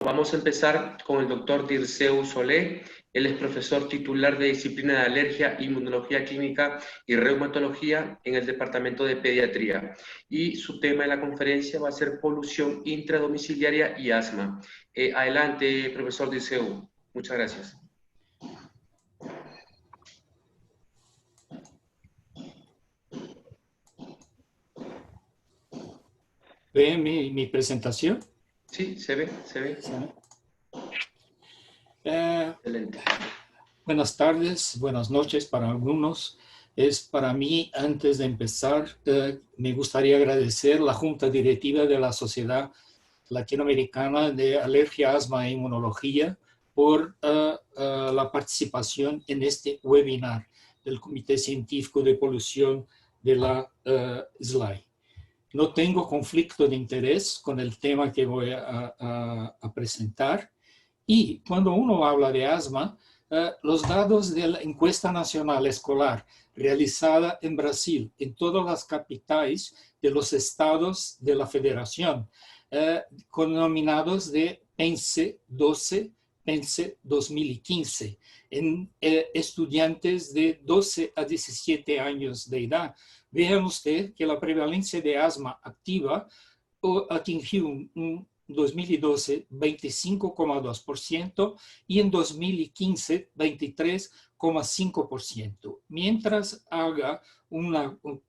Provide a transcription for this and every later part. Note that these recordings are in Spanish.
Vamos a empezar con el doctor Dirceu Solé. Él es profesor titular de disciplina de alergia, inmunología clínica y reumatología en el departamento de pediatría. Y su tema de la conferencia va a ser polución intradomiciliaria y asma. Adelante, profesor Dirceu. Muchas gracias. ¿Ve mi presentación? Sí, se ve, se ve. ¿Sí? Excelente. Buenas tardes, buenas noches para algunos. Para mí, antes de empezar, me gustaría agradecer la Junta Directiva de la Sociedad Latinoamericana de Alergia, Asma e Inmunología por la participación en este webinar del Comité Científico de Polución de la SLAI. No tengo conflicto de interés con el tema que voy a presentar. Y cuando uno habla de asma, los datos de la encuesta nacional escolar realizada en Brasil, en todas las capitales de los estados de la federación, denominados de PENSE 12, PENSE 2015, en estudiantes de 12 a 17 años de edad. Vean usted que la prevalencia de asma activa atingió en 2012 25,2% y en 2015 23,5%. Mientras haga un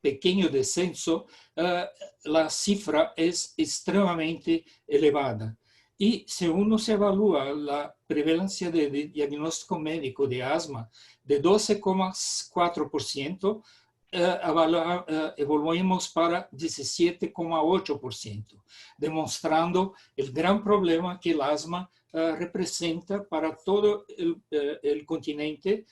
pequeño descenso, la cifra es extremadamente elevada. Y si uno se evalúa la prevalencia de diagnóstico médico de asma de 12,4%, evoluimos para 17,8%, demostrando el gran problema que el asma representa para todo el continente,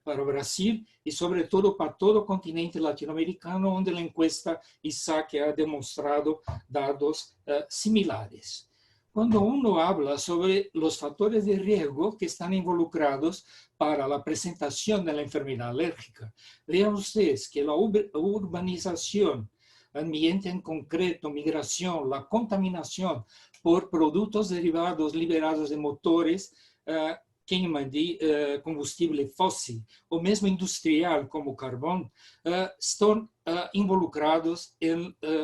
para Brasil y sobre todo para todo el continente latinoamericano, donde la encuesta ISAC ha demostrado datos similares. Cuando uno habla sobre los factores de riesgo que están involucrados para la presentación de la enfermedad alérgica, vean ustedes que la urbanización, ambiente en concreto, migración, la contaminación por productos derivados liberados de motores, queima de combustible fósil o mesmo industrial como carbón, están involucrados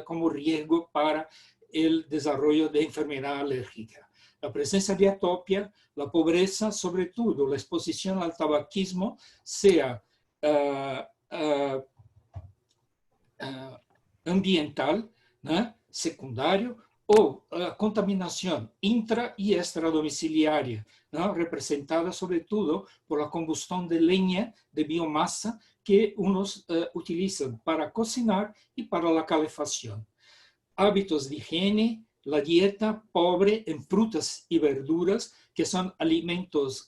como riesgo para el desarrollo de enfermedad alérgica. La presencia de atopia, la pobreza, sobre todo la exposición al tabaquismo, sea ambiental, ¿no?, secundario, o contaminación intra y extradomiciliaria, ¿no?, representada sobre todo por la combustión de leña, de biomasa, que unos utilizan para cocinar y para la calefacción. Hábitos de higiene, la dieta pobre en frutas y verduras, que son alimentos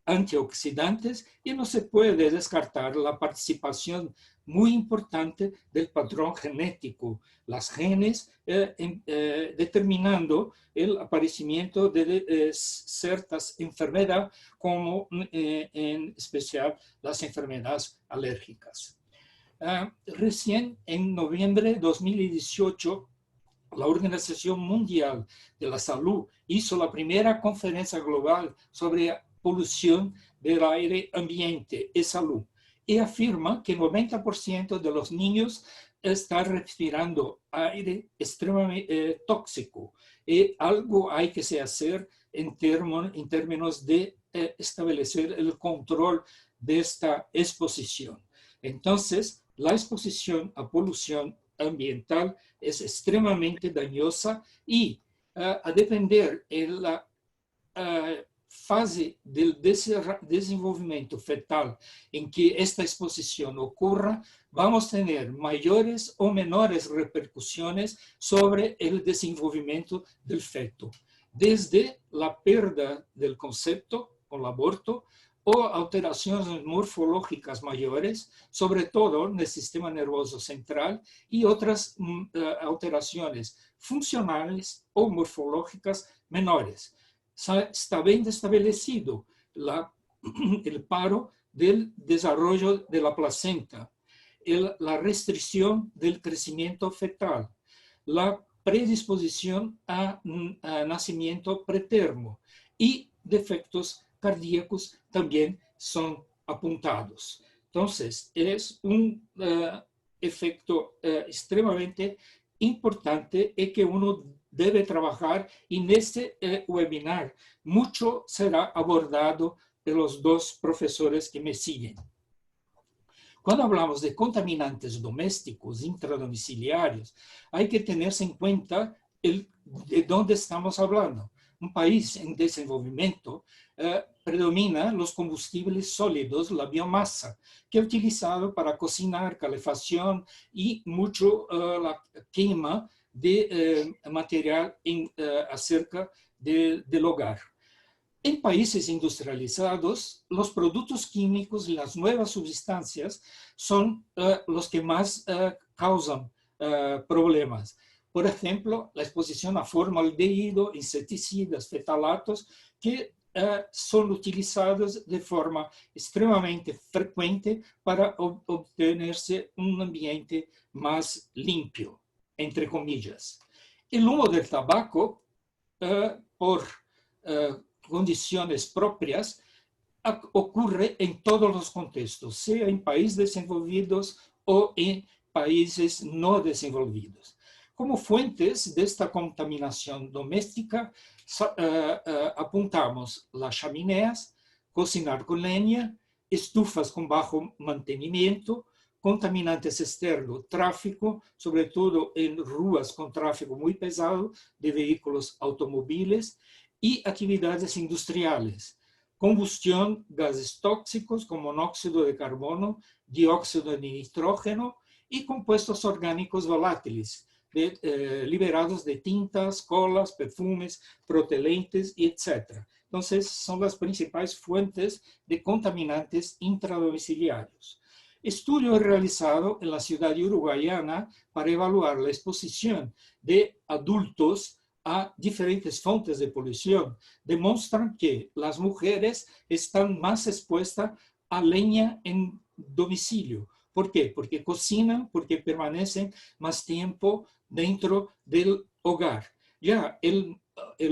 antioxidantes, y no se puede descartar la participación muy importante del patrón genético, las genes determinando el aparecimiento de ciertas enfermedades, como en especial las enfermedades alérgicas. Recién en noviembre de 2018, la Organización Mundial de la Salud hizo la primera conferencia global sobre polución del aire, ambiente y salud, y afirma que 90% de los niños están respirando aire extremadamente tóxico, y algo hay que hacer en términos de establecer el control de esta exposición. Entonces, la exposición a polución ambiental es extremadamente dañosa y a depender de la fase del desenvolvimiento fetal en que esta exposición ocurra, vamos a tener mayores o menores repercusiones sobre el desenvolvimiento del feto, desde la pérdida del concepto con el aborto, o alteraciones morfológicas mayores, sobre todo en el sistema nervioso central, y otras alteraciones funcionales o morfológicas menores. Está bien establecido el paro del desarrollo de la placenta, la restricción del crecimiento fetal, la predisposición a nacimiento preterno y defectos cardíacos también son apuntados. Entonces, es un efecto extremadamente importante y que uno debe trabajar, y en este webinar mucho será abordado de los dos profesores que me siguen. Cuando hablamos de contaminantes domésticos intradomiciliarios, hay que tenerse en cuenta de dónde estamos hablando. Un país en desenvolvimiento predomina los combustibles sólidos, la biomasa, que es utilizado para cocinar, calefacción y mucho la quema de material acerca del hogar. En países industrializados, los productos químicos y las nuevas sustancias son los que más causan problemas. Por ejemplo, la exposición a formaldehído, insecticidas, fetalatos, que son utilizados de forma extremadamente frecuente para obtenerse un ambiente más limpio, entre comillas. El humo del tabaco, por condiciones propias, ocurre en todos los contextos, sea en países desenvolvidos o en países no desenvolvidos. Como fuentes de esta contaminación doméstica, apuntamos las chimeneas, cocinar con leña, estufas con bajo mantenimiento, contaminantes externos, tráfico, sobre todo en ruas con tráfico muy pesado de vehículos automóviles, y actividades industriales, combustión, gases tóxicos como monóxido de carbono, dióxido de nitrógeno y compuestos orgánicos volátiles, liberados de tintas, colas, perfumes, propelentes, etc. Entonces, son las principales fuentes de contaminantes intradomiciliarios. Estudio realizado en la ciudad uruguayana para evaluar la exposición de adultos a diferentes fuentes de polución demuestran que las mujeres están más expuestas a leña en domicilio. ¿Por qué? Porque cocinan, porque permanecen más tiempo dentro del hogar. Ya el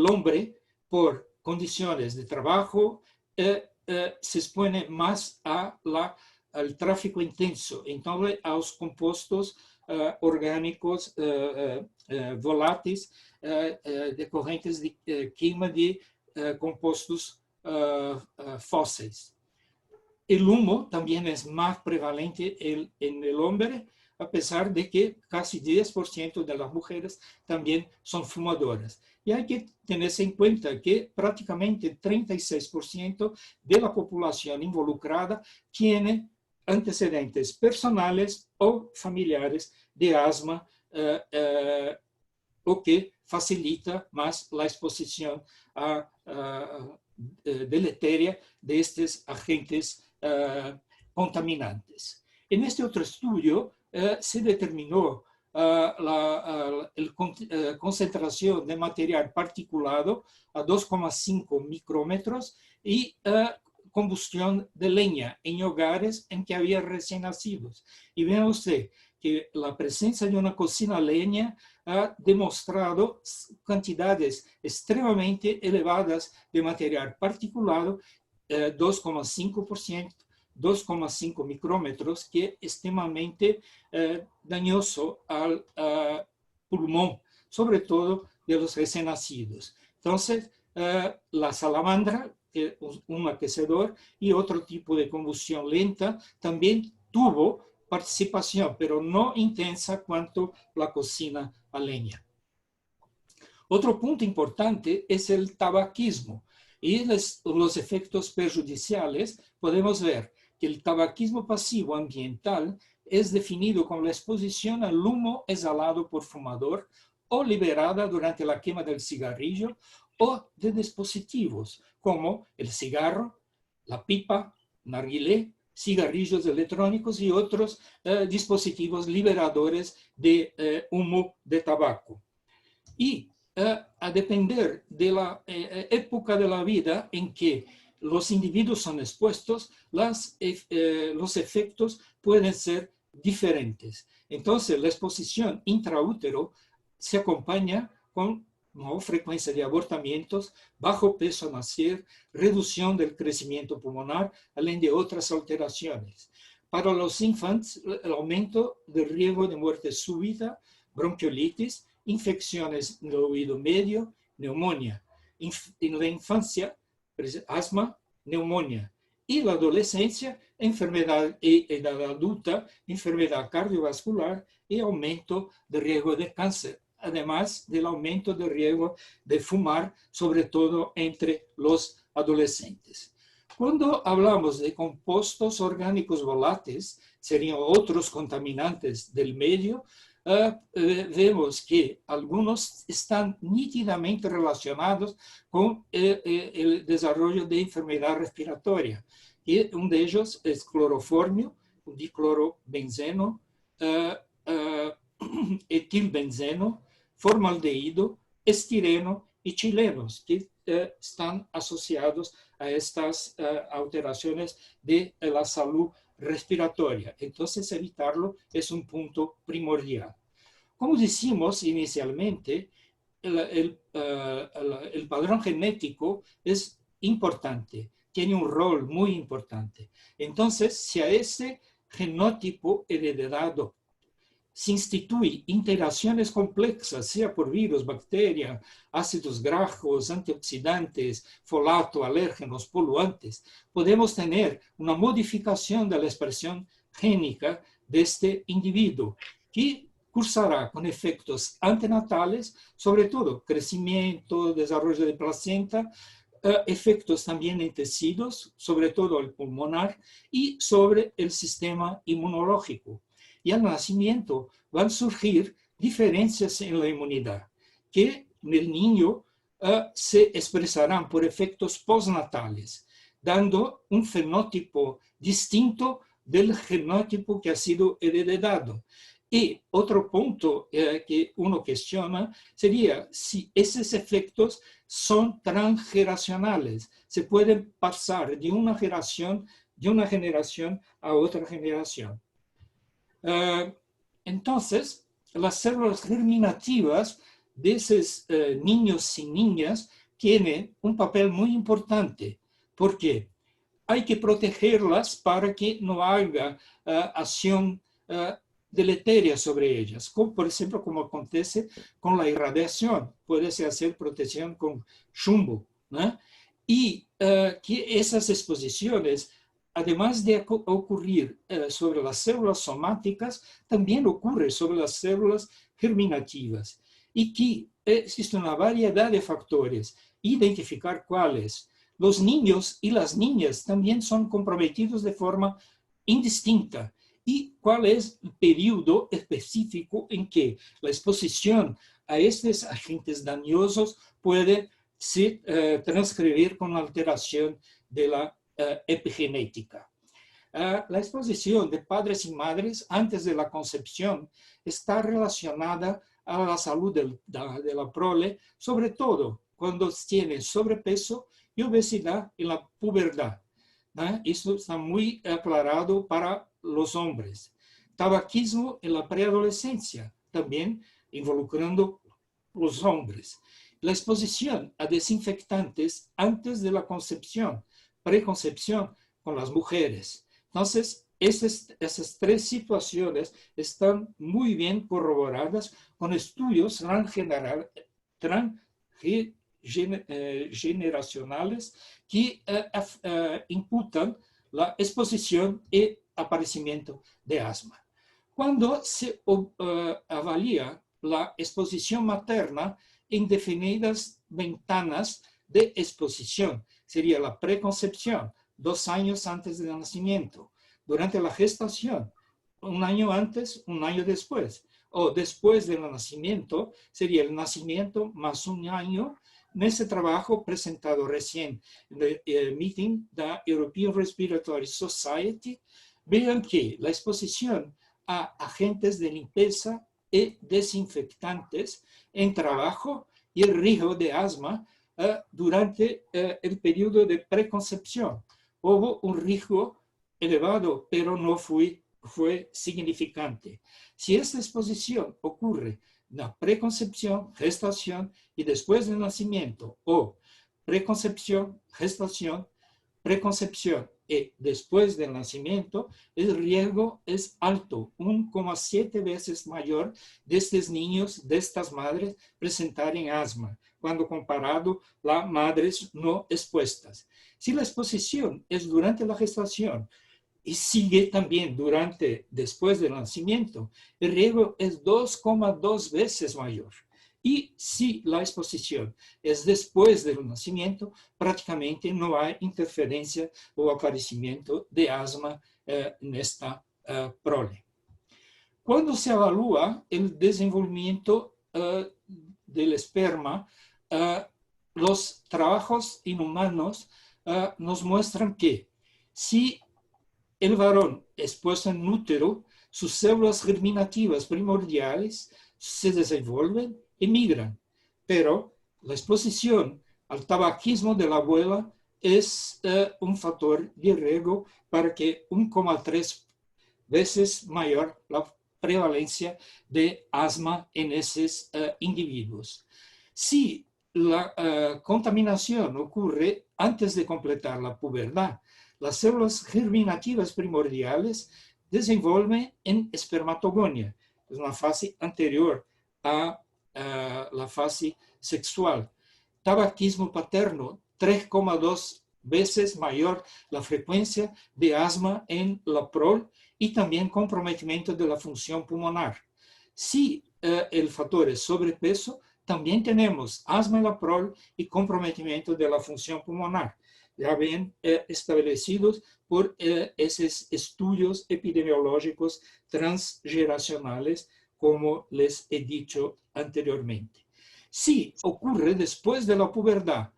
hombre, por condiciones de trabajo, se expone más al tráfico intenso, entonces a los compuestos orgánicos volátiles decorrentes de queima de compuestos fósiles. El humo también es más prevalente en el hombre, a pesar de que casi 10% de las mujeres también son fumadoras. Y hay que tenerse en cuenta que prácticamente 36% de la población involucrada tiene antecedentes personales o familiares de asma, o que facilita más la exposición deletérea de estos agentes contaminantes. En este otro estudio se determinó la concentración de material particulado a 2,5 micrómetros y combustión de leña en hogares en que había recién nacidos. Y vean usted que la presencia de una cocina a leña ha demostrado cantidades extremadamente elevadas de material particulado, 2,5%, 2,5 micrómetros, que es extremadamente dañoso al pulmón, sobre todo de los recién nacidos. Entonces, la salamandra, un aquecedor y otro tipo de combustión lenta, también tuvo participación, pero no intensa cuanto la cocina a leña. Otro punto importante es el tabaquismo. Y los efectos perjudiciales, podemos ver que el tabaquismo pasivo ambiental es definido como la exposición al humo exhalado por fumador o liberada durante la quema del cigarrillo o de dispositivos como el cigarro, la pipa, narguilé, cigarrillos electrónicos y otros dispositivos liberadores de humo de tabaco. Y a depender de la época de la vida en que los individuos son expuestos, los efectos pueden ser diferentes. Entonces, la exposición intraútero se acompaña con mayor frecuencia de abortamientos, bajo peso al nacer, reducción del crecimiento pulmonar, além de otras alteraciones. Para los infantes, el aumento del riesgo de muerte súbita, bronquiolitis, infecciones en el oído medio, neumonía. En la infancia, asma, neumonía. Y la adolescencia, enfermedad y edad adulta, enfermedad cardiovascular y aumento de riesgo de cáncer, además del aumento de riesgo de fumar, sobre todo entre los adolescentes. Cuando hablamos de compuestos orgánicos volátiles, serían otros contaminantes del medio, vemos que algunos están nítidamente relacionados con el desarrollo de enfermedad respiratoria. Y uno de ellos es cloroformio, diclorobenzeno, etilbenzeno, formaldehído, estireno y chilenos, que están asociados a estas alteraciones de la salud respiratoria. Entonces, evitarlo es un punto primordial. Como decimos inicialmente, el padrón genético es importante, tiene un rol muy importante. Entonces, si a ese genotipo heredado se instituye interacciones complexas, sea por virus, bacteria, ácidos grasos, antioxidantes, folato, alérgenos, poluantes, podemos tener una modificación de la expresión génica de este individuo, que cursará con efectos antenatales, sobre todo crecimiento, desarrollo de placenta, efectos también en tejidos, sobre todo el pulmonar, y sobre el sistema inmunológico. Y al nacimiento van a surgir diferencias en la inmunidad, que en el niño se expresarán por efectos postnatales, dando un fenotipo distinto del genotipo que ha sido heredado. Y otro punto que uno cuestiona sería si esos efectos son transgeneracionales, se pueden pasar de una generación a otra generación. Entonces, las células germinativas de esos niños y niñas tienen un papel muy importante, porque hay que protegerlas para que no haya acción deleteria sobre ellas, como por ejemplo como acontece con la irradiación, puede hacer protección con chumbo, ¿no? Y que esas exposiciones, además de ocurrir sobre las células somáticas, también ocurre sobre las células germinativas, y que existe una variedad de factores, identificar cuáles. Los niños y las niñas también son comprometidos de forma indistinta, y cuál es el periodo específico en que la exposición a estos agentes dañosos puede se transcribir con alteración de la epigenética. La exposición de padres y madres antes de la concepción está relacionada a la salud de la prole, sobre todo cuando tiene sobrepeso y obesidad en la pubertad. Esto está muy aclarado para los hombres. Tabaquismo en la preadolescencia, también involucrando los hombres. La exposición a desinfectantes antes de la concepción, preconcepción con las mujeres. Entonces, esas tres situaciones están muy bien corroboradas con estudios transgeneracionales que imputan la exposición y aparecimiento de asma. Cuando se avalía la exposición materna en definidas ventanas de exposición, sería la preconcepción, 2 años antes del nacimiento, durante la gestación, 1 año antes, 1 año después, o después del nacimiento, sería el nacimiento más 1 año. En ese trabajo presentado recién en el meeting de la European Respiratory Society, vean que la exposición a agentes de limpieza y desinfectantes en trabajo y el riesgo de asma durante el periodo de preconcepción. Hubo un riesgo elevado, pero no fue significante. Si esta exposición ocurre la preconcepción, gestación y después del nacimiento, o preconcepción, gestación, preconcepción y después del nacimiento, el riesgo es alto, 1,7 veces mayor de estos niños, de estas madres, presentarem asma, cuando comparado a madres no expuestas. Si la exposición es durante la gestación y sigue también después del nacimiento, el riesgo es 2,2 veces mayor. Y si la exposición es después del nacimiento, prácticamente no hay interferencia o aparecimiento de asma en esta prole. Cuando se evalúa el desenvolvimiento del esperma, los trabajos inhumanos nos muestran que si el varón expuesto en útero, sus células germinativas primordiales se desenvuelven y migran, pero la exposición al tabaquismo de la abuela es un factor de riesgo para que 1,3 veces mayor la prevalencia de asma en esos individuos. Si la contaminación ocurre antes de completar la pubertad, las células germinativas primordiales desenvolven en espermatogonia, es una fase anterior a la fase sexual. Tabaquismo paterno, 3,2 veces mayor la frecuencia de asma en la prole y también comprometimiento de la función pulmonar. Si el factor es sobrepeso, también tenemos asma en la prole y comprometimiento de la función pulmonar, ya bien establecidos por esos estudios epidemiológicos transgeneracionales, como les he dicho anteriormente. Si ocurre después de la pubertad,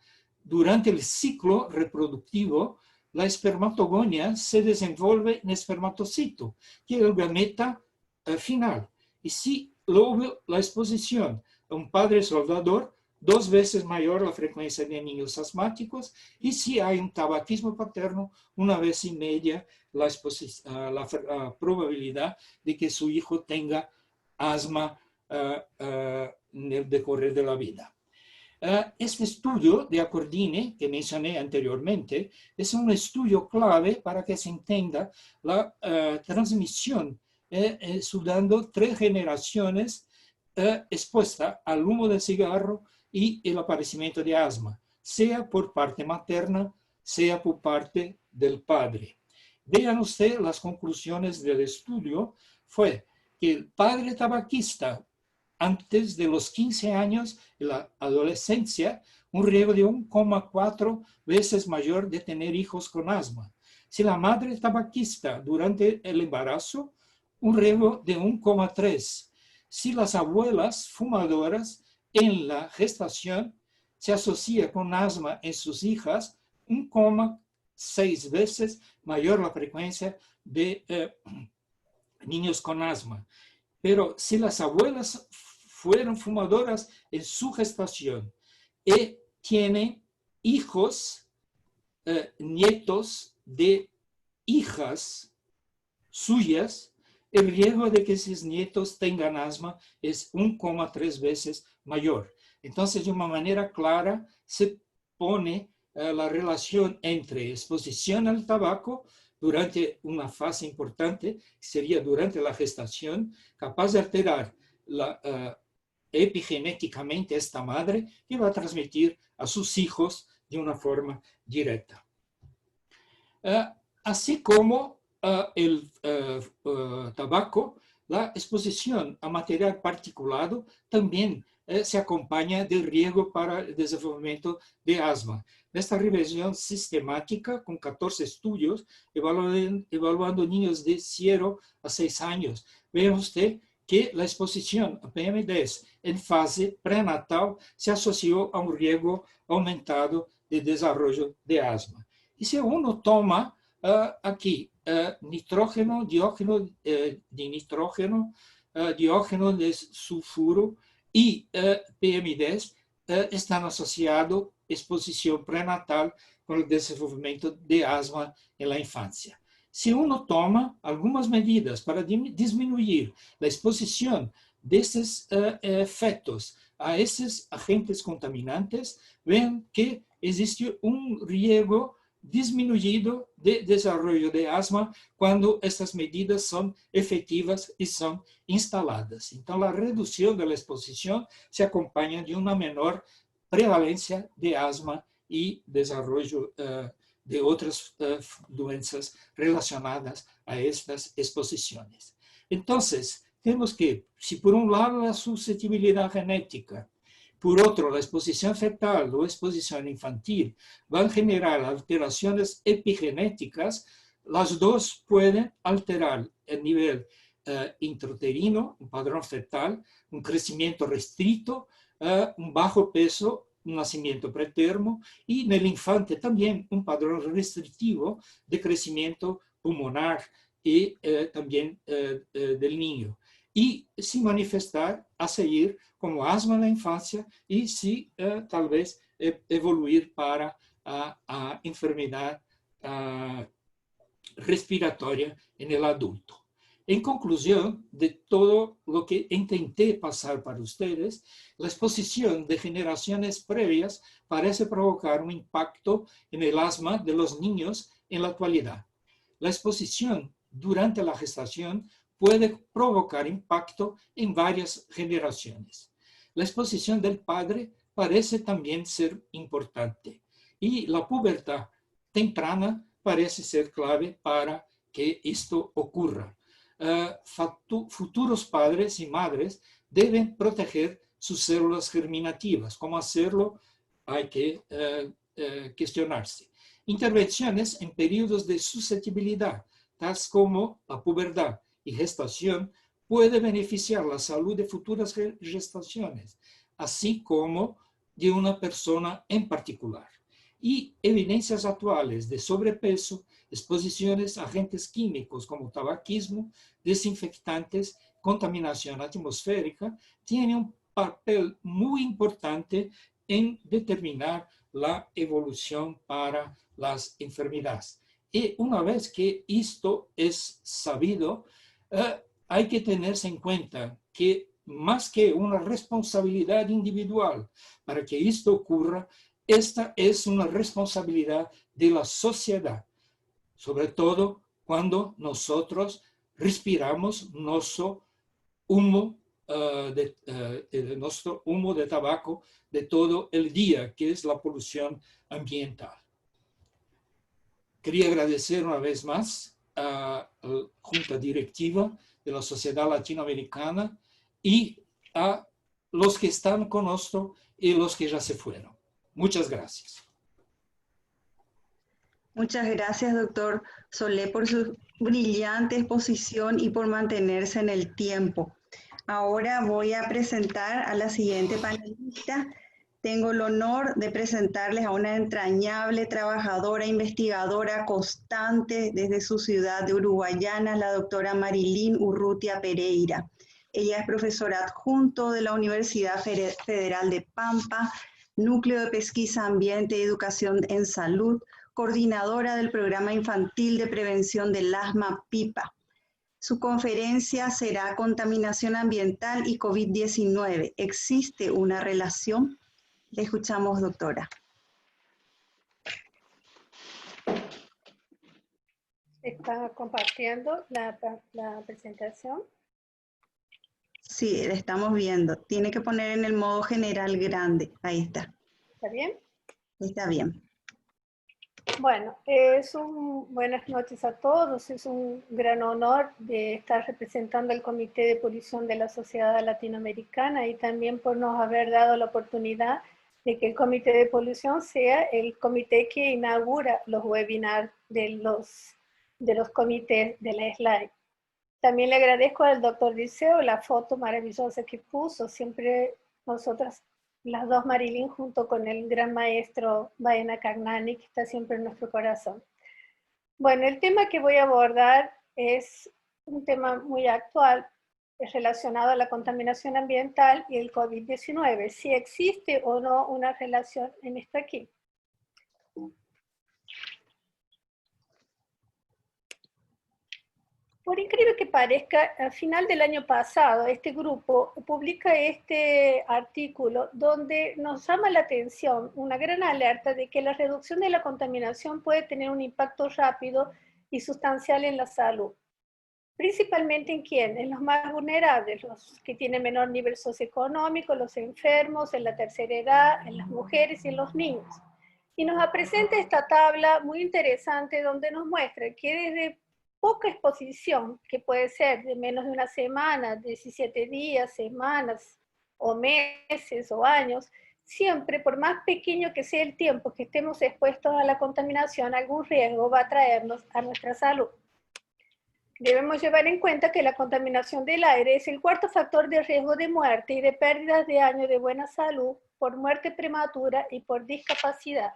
durante el ciclo reproductivo, la espermatogonia se desenvuelve en espermatocito, que es el gameta final. Y si luego la exposición a un padre soldador, 2 veces mayor la frecuencia de niños asmáticos, y si hay un tabaquismo paterno, 1,5 veces la probabilidad de que su hijo tenga asma en el decorrer de la vida. Este estudio de Accordini, que mencioné anteriormente, es un estudio clave para que se entienda la transmisión, estudiando 3 generaciones expuestas al humo del cigarro y el aparecimiento de asma, sea por parte materna, sea por parte del padre. Vean ustedes las conclusiones del estudio. Fue que el padre tabaquista, antes de los 15 años, en la adolescencia, un riesgo de 1,4 veces mayor de tener hijos con asma. Si la madre tabaquista durante el embarazo, un riesgo de 1,3. Si las abuelas fumadoras en la gestación se asocia con asma en sus hijas, 1,6 veces mayor la frecuencia de niños con asma. Pero si las abuelas fueron fumadoras en su gestación y tienen hijos, nietos de hijas suyas, el riesgo de que esos nietos tengan asma es 1,3 veces mayor. Entonces, de una manera clara, se pone la relación entre exposición al tabaco durante una fase importante, que sería durante la gestación, capaz de alterar epigenéticamente a esta madre, que va a transmitir a sus hijos de una forma directa. Así como el tabaco, la exposición a material particulado también se acompaña del riesgo para el desenvolvimiento de asma. Esta revisión sistemática, con 14 estudios, evaluando niños de 0 a 6 años, ve usted que la exposición a PM10 en fase prenatal se asoció a un riesgo aumentado de desarrollo de asma. Y si uno toma aquí nitrógeno, diógeno de nitrógeno, diógeno de sulfuro y PM10, están asociados a exposición prenatal con el desenvolvimiento de asma en la infancia. Si uno toma algunas medidas para disminuir la exposición de esos efectos a esos agentes contaminantes, ven que existe un riesgo disminuido de desarrollo de asma cuando estas medidas son efectivas y son instaladas. Entonces, la reducción de la exposición se acompaña de una menor prevalencia de asma y desarrollo de otras doenças relacionadas a estas exposiciones. Entonces, tenemos que, si por un lado la susceptibilidad genética, por otro la exposición fetal o exposición infantil van a generar alteraciones epigenéticas, las dos pueden alterar el nivel intrauterino, un padrón fetal, un crecimiento restricto, un bajo peso, un nacimiento pretermo, y en el infante también un padrón restrictivo de crecimiento pulmonar y también del niño. Y si manifestar a seguir como asma en la infancia y si tal vez evoluir para a enfermedad respiratoria en el adulto. En conclusión de todo lo que intenté pasar para ustedes, la exposición de generaciones previas parece provocar un impacto en el asma de los niños en la actualidad. La exposición durante la gestación puede provocar impacto en varias generaciones. La exposición del padre parece también ser importante y la pubertad temprana parece ser clave para que esto ocurra. Futuros padres y madres deben proteger sus células germinativas. ¿Cómo hacerlo? Hay que cuestionarse. Intervenciones en periodos de susceptibilidad, tales como la pubertad y gestación, puede beneficiar la salud de futuras gestaciones, así como de una persona en particular. Y evidencias actuales de sobrepeso, exposiciones a agentes químicos como tabaquismo, desinfectantes, contaminación atmosférica, tienen un papel muy importante en determinar la evolución para las enfermedades. Y una vez que esto es sabido, hay que tenerse en cuenta que más que una responsabilidad individual para que esto ocurra, esta es una responsabilidad de la sociedad, sobre todo cuando nosotros respiramos nuestro humo nuestro humo de tabaco de todo el día, que es la polución ambiental. Quería agradecer una vez más a la Junta Directiva de la Sociedad Latinoamericana y a los que están con nosotros y los que ya se fueron. Muchas gracias. Muchas gracias, doctor Solé, por su brillante exposición y por mantenerse en el tiempo. Ahora voy a presentar a la siguiente panelista. Tengo el honor de presentarles a una entrañable trabajadora, investigadora constante desde su ciudad de Uruguayana, la doctora Marilyn Urrutia Pereira. Ella es profesora adjunto de la Universidad Federal de Pampa, Núcleo de Pesquisa Ambiente y Educación en Salud, coordinadora del Programa Infantil de Prevención del Asma PIPA. Su conferencia será Contaminación Ambiental y COVID-19. ¿Existe una relación? Le escuchamos, doctora. ¿Está compartiendo la presentación? Sí, la estamos viendo. Tiene que poner en el modo general grande. Ahí está. ¿Está bien? Está bien. Bueno, buenas noches a todos. Es un gran honor de estar representando al Comité de Polución de la Sociedad Latinoamericana y también por nos haber dado la oportunidad de que el Comité de Polución sea el comité que inaugura los webinars de los comités de la SLAI. También le agradezco al doctor Dirceu la foto maravillosa que puso. Siempre nosotras, las dos Marilyn, junto con el gran maestro Baena Cagnani, que está siempre en nuestro corazón. Bueno, el tema que voy a abordar es un tema muy actual, es relacionado a la contaminación ambiental y el COVID-19. Si existe o no una relación en esto aquí. Por increíble que parezca, al final del año pasado, este grupo publica este artículo donde nos llama la atención una gran alerta de que la reducción de la contaminación puede tener un impacto rápido y sustancial en la salud. Principalmente en quién, en los más vulnerables, los que tienen menor nivel socioeconómico, los enfermos, en la tercera edad, en las mujeres y en los niños. Y nos presenta esta tabla muy interesante donde nos muestra que desde poca exposición, que puede ser de menos de una semana, 17 días, semanas, o meses, o años, siempre, por más pequeño que sea el tiempo que estemos expuestos a la contaminación, algún riesgo va a traernos a nuestra salud. Debemos llevar en cuenta que la contaminación del aire es el cuarto factor de riesgo de muerte y de pérdidas de años de buena salud por muerte prematura y por discapacidad.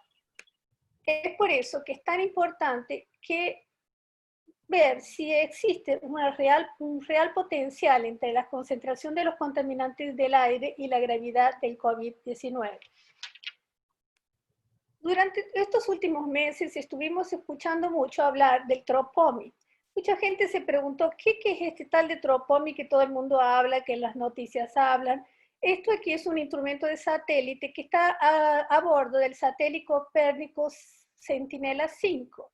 Es por eso que es tan importante que ver si existe un real potencial entre la concentración de los contaminantes del aire y la gravedad del COVID-19. Durante estos últimos meses estuvimos escuchando mucho hablar del TROPOMI. Mucha gente se preguntó, ¿qué es este tal de TROPOMI que todo el mundo habla, que en las noticias hablan? Esto aquí es un instrumento de satélite que está a bordo del satélite Copérnico Centinela-5.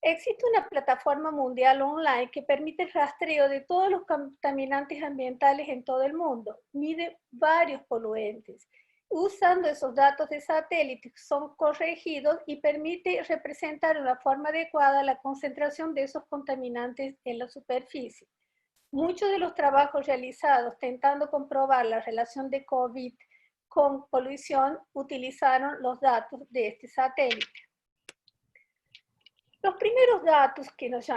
Existe una plataforma mundial online que permite el rastreo de todos los contaminantes ambientales en todo el mundo. Mide varios poluentes. Usando esos datos de satélite, son corregidos y permite representar de una forma adecuada la concentración de esos contaminantes en la superficie. Muchos de los trabajos realizados tentando comprobar la relación de COVID con polución utilizaron los datos de este satélite. Los primeros datos que nos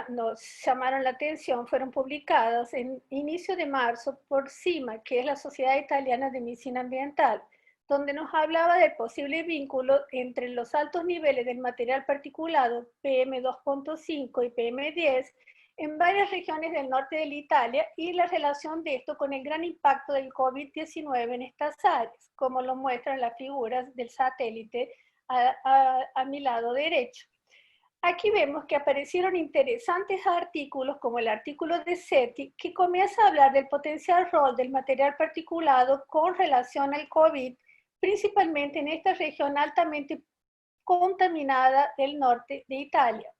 llamaron la atención fueron publicados en inicio de marzo por CIMA, que es la Sociedad Italiana de Medicina Ambiental, donde nos hablaba del posible vínculo entre los altos niveles del material particulado PM2.5 y PM10 en varias regiones del norte de Italia y la relación de esto con el gran impacto del COVID-19 en estas áreas, como lo muestran las figuras del satélite a mi lado derecho. Aquí vemos que aparecieron interesantes artículos, como el artículo de SETI, que comienza a hablar del potencial rol del material particulado con relación al COVID, principalmente en esta región altamente contaminada del norte de Italia.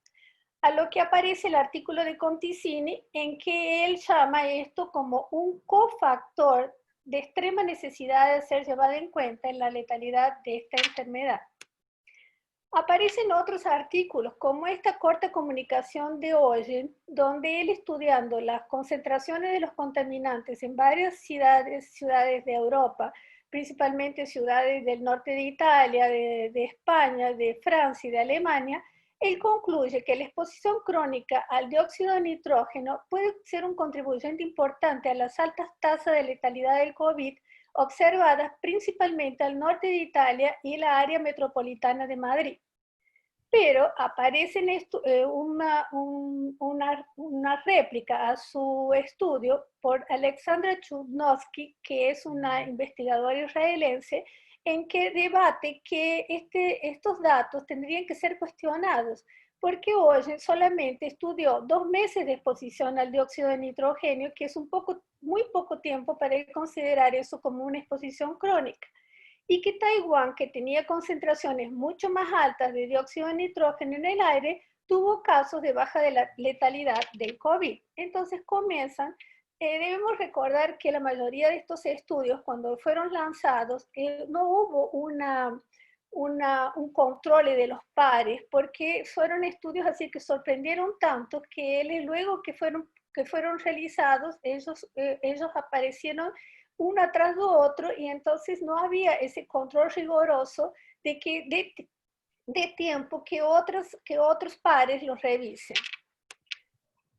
A lo que aparece el artículo de Conticini, en que él llama esto como un cofactor de extrema necesidad de ser llevado en cuenta en la letalidad de esta enfermedad. Aparecen otros artículos, como esta corta comunicación de Oyen, donde él, estudiando las concentraciones de los contaminantes en varias ciudades de Europa, principalmente ciudades del norte de Italia, de España, de Francia y de Alemania, él concluye que la exposición crónica al dióxido de nitrógeno puede ser un contribuyente importante a las altas tasas de letalidad del COVID observadas principalmente al norte de Italia y la área metropolitana de Madrid. Pero aparece una réplica a su estudio por Alexandra Chudnovsky, que es una investigadora israelense, en que debate que estos datos tendrían que ser cuestionados, porque hoy solamente estudió 2 meses de exposición al dióxido de nitrógeno, que es muy poco tiempo para considerar eso como una exposición crónica. Y que Taiwán, que tenía concentraciones mucho más altas de dióxido de nitrógeno en el aire, tuvo casos de baja de la letalidad del COVID. Entonces debemos recordar que la mayoría de estos estudios, cuando fueron lanzados, no hubo un control de los pares, porque fueron estudios así que sorprendieron tanto que luego que fueron realizados, ellos aparecieron uno atrás de otro, y entonces no había ese control riguroso de tiempo que otros pares los revisen.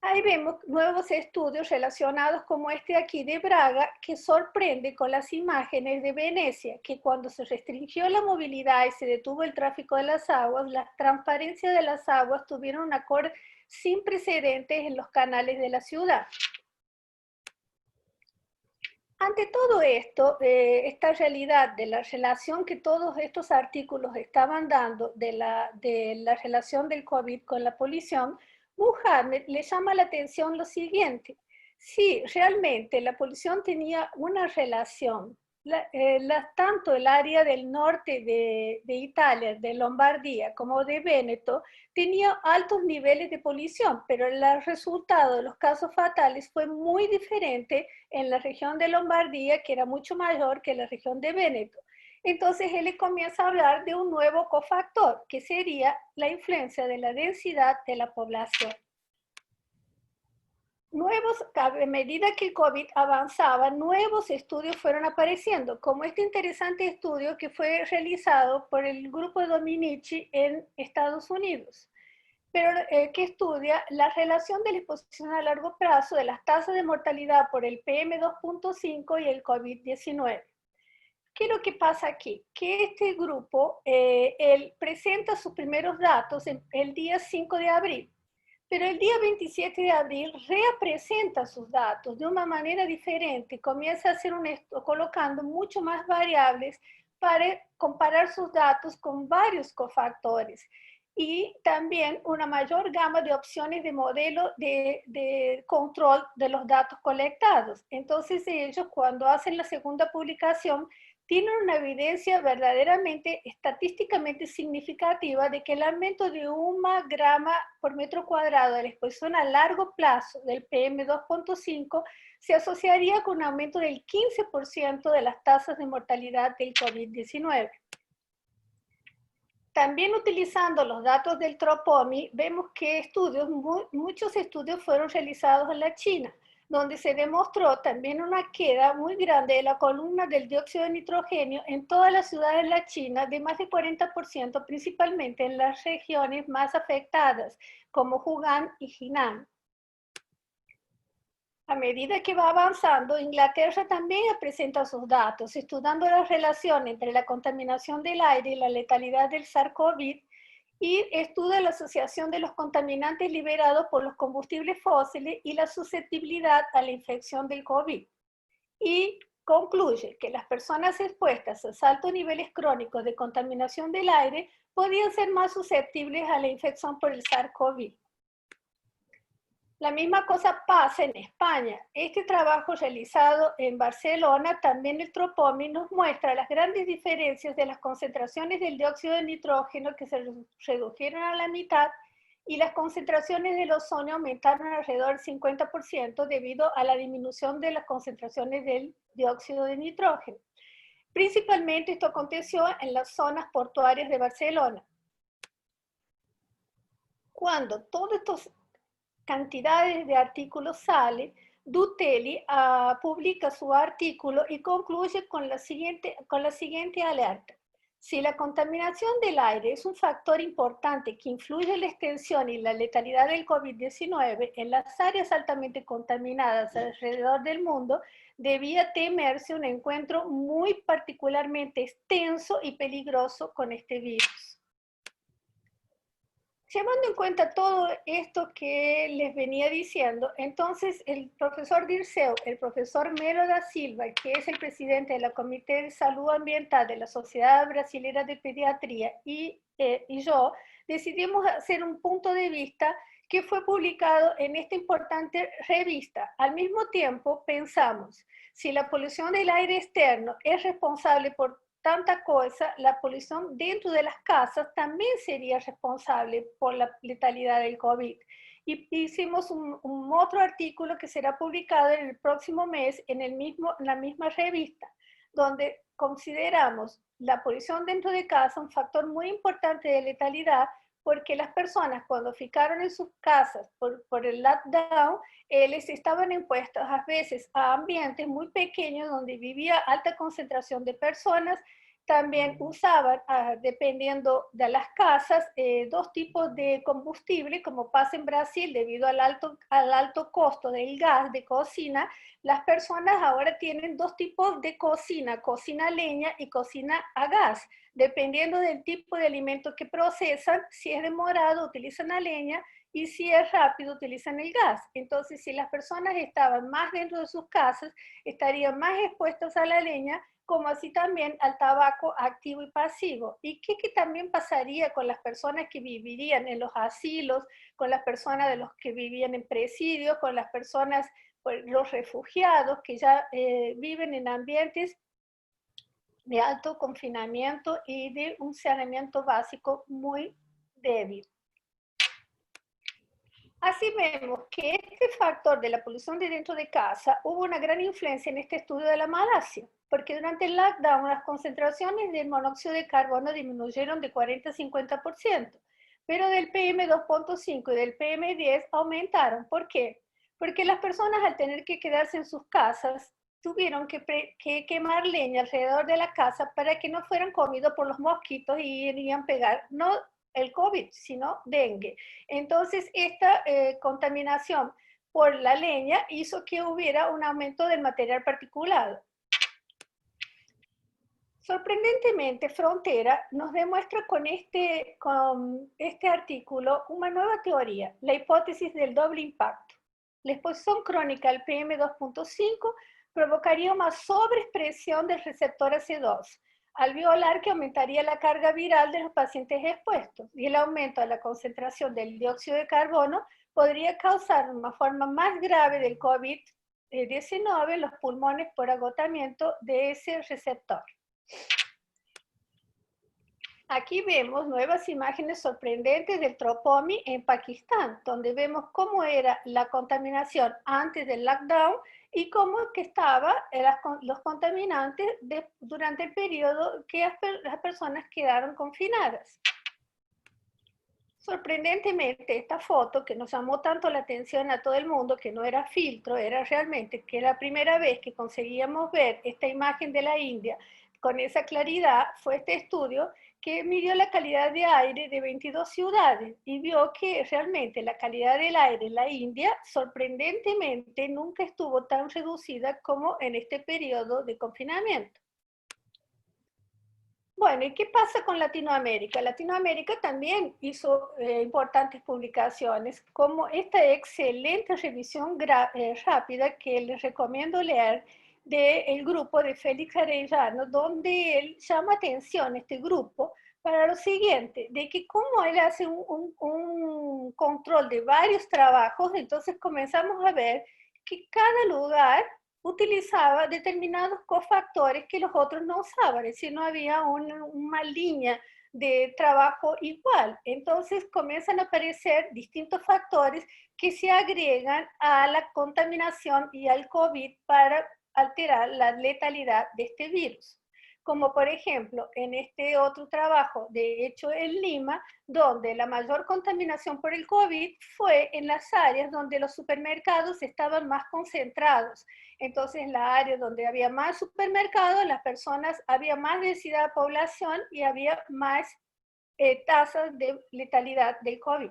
Ahí vemos nuevos estudios relacionados como este aquí de Braga, que sorprende con las imágenes de Venecia, que cuando se restringió la movilidad y se detuvo el tráfico de las aguas, la transparencia de las aguas tuvieron un acorde sin precedentes en los canales de la ciudad. Ante todo esto, esta realidad de la relación que todos estos artículos estaban dando de la relación del COVID con la polución, Muhammad le llama la atención lo siguiente. Sí, realmente la polución tenía una relación. Tanto el área del norte de Italia, de Lombardía, como de Véneto, tenía altos niveles de polución, pero el resultado de los casos fatales fue muy diferente en la región de Lombardía, que era mucho mayor que la región de Véneto. Entonces él comienza a hablar de un nuevo cofactor, que sería la influencia de la densidad de la población. A medida que el COVID avanzaba, nuevos estudios fueron apareciendo, como este interesante estudio que fue realizado por el grupo de Dominici en Estados Unidos, pero que estudia la relación de la exposición a largo plazo de las tasas de mortalidad por el PM2.5 y el COVID-19. ¿Qué es lo que pasa aquí? Que este grupo él presenta sus primeros datos el día 5 de abril. Pero el día 27 de abril representa sus datos de una manera diferente, comienza a hacer colocando mucho más variables para comparar sus datos con varios cofactores y también una mayor gama de opciones de modelo de control de los datos colectados. Entonces ellos, cuando hacen la segunda publicación, tienen una evidencia verdaderamente estadísticamente significativa de que el aumento de 1 grama por metro cuadrado de la exposición a largo plazo del PM2.5 se asociaría con un aumento del 15% de las tasas de mortalidad del COVID-19. También utilizando los datos del Tropomi, vemos que muchos estudios fueron realizados en la China, donde se demostró también una queda muy grande de la columna del dióxido de nitrógeno en todas las ciudades de la China, de más de 40%, principalmente en las regiones más afectadas, como Hunan y Jinan. A medida que va avanzando, Inglaterra también presenta sus datos, estudiando la relación entre la contaminación del aire y la letalidad del SARS-CoV y estudia la asociación de los contaminantes liberados por los combustibles fósiles y la susceptibilidad a la infección del COVID. Y concluye que las personas expuestas a altos niveles crónicos de contaminación del aire podían ser más susceptibles a la infección por el SARS-CoV. La misma cosa pasa en España. Este trabajo realizado en Barcelona, también el Tropomi, nos muestra las grandes diferencias de las concentraciones del dióxido de nitrógeno que se redujeron a la mitad y las concentraciones del ozono aumentaron alrededor del 50% debido a la disminución de las concentraciones del dióxido de nitrógeno. Principalmente esto aconteció en las zonas portuarias de Barcelona. Cuando todos estos cantidades de artículos sale, Dutelli publica su artículo y concluye con la siguiente alerta. Si la contaminación del aire es un factor importante que influye en la extensión y la letalidad del COVID-19 en las áreas altamente contaminadas alrededor del mundo, debía temerse un encuentro muy particularmente extenso y peligroso con este virus. Llevando en cuenta todo esto que les venía diciendo, entonces el profesor Dirceu, el profesor Melo da Silva, que es el presidente de la Comité de Salud Ambiental de la Sociedad Brasilera de Pediatría, y yo, decidimos hacer un punto de vista que fue publicado en esta importante revista. Al mismo tiempo, pensamos, si la polución del aire externo es responsable por tanta cosa, la polución dentro de las casas también sería responsable por la letalidad del COVID. Y hicimos un otro artículo que será publicado en el próximo mes en la misma revista, donde consideramos la polución dentro de casa un factor muy importante de letalidad, porque las personas cuando ficaron en sus casas por el lockdown, les estaban expuestas a veces a ambientes muy pequeños donde vivía alta concentración de personas. También usaban, dependiendo de las casas, dos tipos de combustible, como pasa en Brasil debido al alto costo del gas de cocina. Las personas ahora tienen dos tipos de cocina a leña y cocina a gas. Dependiendo del tipo de alimento que procesan, si es demorado utilizan a leña y si es rápido utilizan el gas. Entonces, si las personas estaban más dentro de sus casas, estarían más expuestas a la leña, como así también al tabaco activo y pasivo. ¿Y qué también pasaría con las personas que vivirían en los asilos, con las personas de los que vivían en presidios, con las personas, los refugiados que ya viven en ambientes de alto confinamiento y de un saneamiento básico muy débil? Así vemos que este factor de la polución de dentro de casa hubo una gran influencia en este estudio de la malasia, porque durante el lockdown las concentraciones del monóxido de carbono disminuyeron de 40 a 50%, pero del PM2.5 y del PM10 aumentaron. ¿Por qué? Porque las personas, al tener que quedarse en sus casas, tuvieron que quemar leña alrededor de la casa para que no fueran comidos por los mosquitos y irían a pegar, no el COVID, sino dengue. Entonces, esta contaminación por la leña hizo que hubiera un aumento del material particulado. Sorprendentemente, Frontera nos demuestra con este artículo una nueva teoría, la hipótesis del doble impacto. La exposición crónica al PM2.5 provocaría una sobreexpresión del receptor AC2, alveolar, que aumentaría la carga viral de los pacientes expuestos, y el aumento de la concentración del dióxido de carbono podría causar una forma más grave del COVID-19 en los pulmones por agotamiento de ese receptor. Aquí vemos nuevas imágenes sorprendentes del Tropomi en Pakistán, donde vemos cómo era la contaminación antes del lockdown y cómo que estaban los contaminantes durante el periodo que las personas quedaron confinadas. Sorprendentemente, esta foto, que nos llamó tanto la atención a todo el mundo, que no era filtro, era realmente que la primera vez que conseguíamos ver esta imagen de la India con esa claridad, fue este estudio que midió la calidad de aire de 22 ciudades y vio que realmente la calidad del aire en la India, sorprendentemente, nunca estuvo tan reducida como en este periodo de confinamiento. Bueno, ¿y qué pasa con Latinoamérica? Latinoamérica también hizo importantes publicaciones, como esta excelente revisión rápida que les recomiendo leer del grupo de Félix Arellano, donde él llama atención, este grupo, para lo siguiente, de que como él hace un control de varios trabajos, entonces comenzamos a ver que cada lugar utilizaba determinados cofactores que los otros no usaban, es decir, no había una línea de trabajo igual. Entonces comienzan a aparecer distintos factores que se agregan a la contaminación y al COVID para alterar la letalidad de este virus. Como por ejemplo, en este otro trabajo de hecho en Lima, donde la mayor contaminación por el COVID fue en las áreas donde los supermercados estaban más concentrados. Entonces, en la área donde había más supermercados, las personas, había más densidad de población y había más tasas de letalidad del COVID.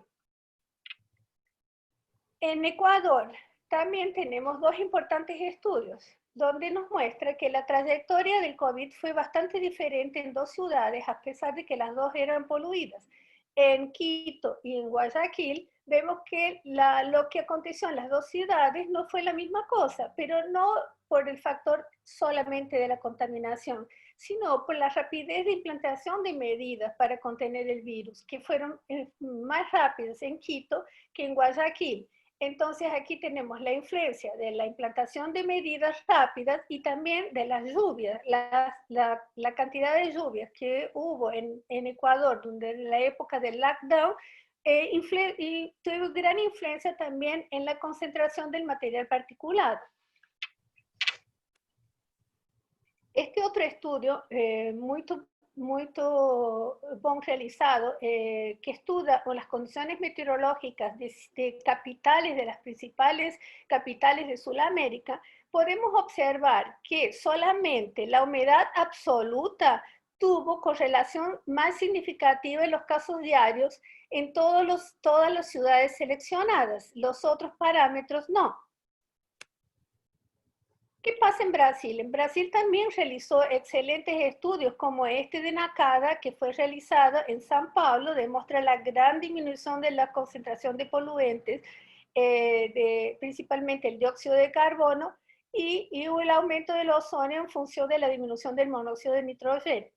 En Ecuador también tenemos dos importantes estudios, donde nos muestra que la trayectoria del COVID fue bastante diferente en dos ciudades, a pesar de que las dos eran poluidas. En Quito y en Guayaquil vemos que lo que aconteció en las dos ciudades no fue la misma cosa, pero no por el factor solamente de la contaminación, sino por la rapidez de implantación de medidas para contener el virus, que fueron más rápidas en Quito que en Guayaquil. Entonces aquí tenemos la influencia de la implantación de medidas rápidas y también de las lluvias, la cantidad de lluvias que hubo en Ecuador durante la época del lockdown, y tuvo gran influencia también en la concentración del material particulado. Este otro estudio, muy bom realizado, que estudia las condiciones meteorológicas de capitales, de las principales capitales de Sudamérica, podemos observar que solamente la humedad absoluta tuvo correlación más significativa en los casos diarios en todas las ciudades seleccionadas. Los otros parámetros no. ¿Qué pasa en Brasil? En Brasil también realizó excelentes estudios como este de Nakada, que fue realizado en São Paulo, demuestra la gran disminución de la concentración de poluentes, principalmente el dióxido de carbono, y el aumento del ozono en función de la disminución del monóxido de nitrógeno.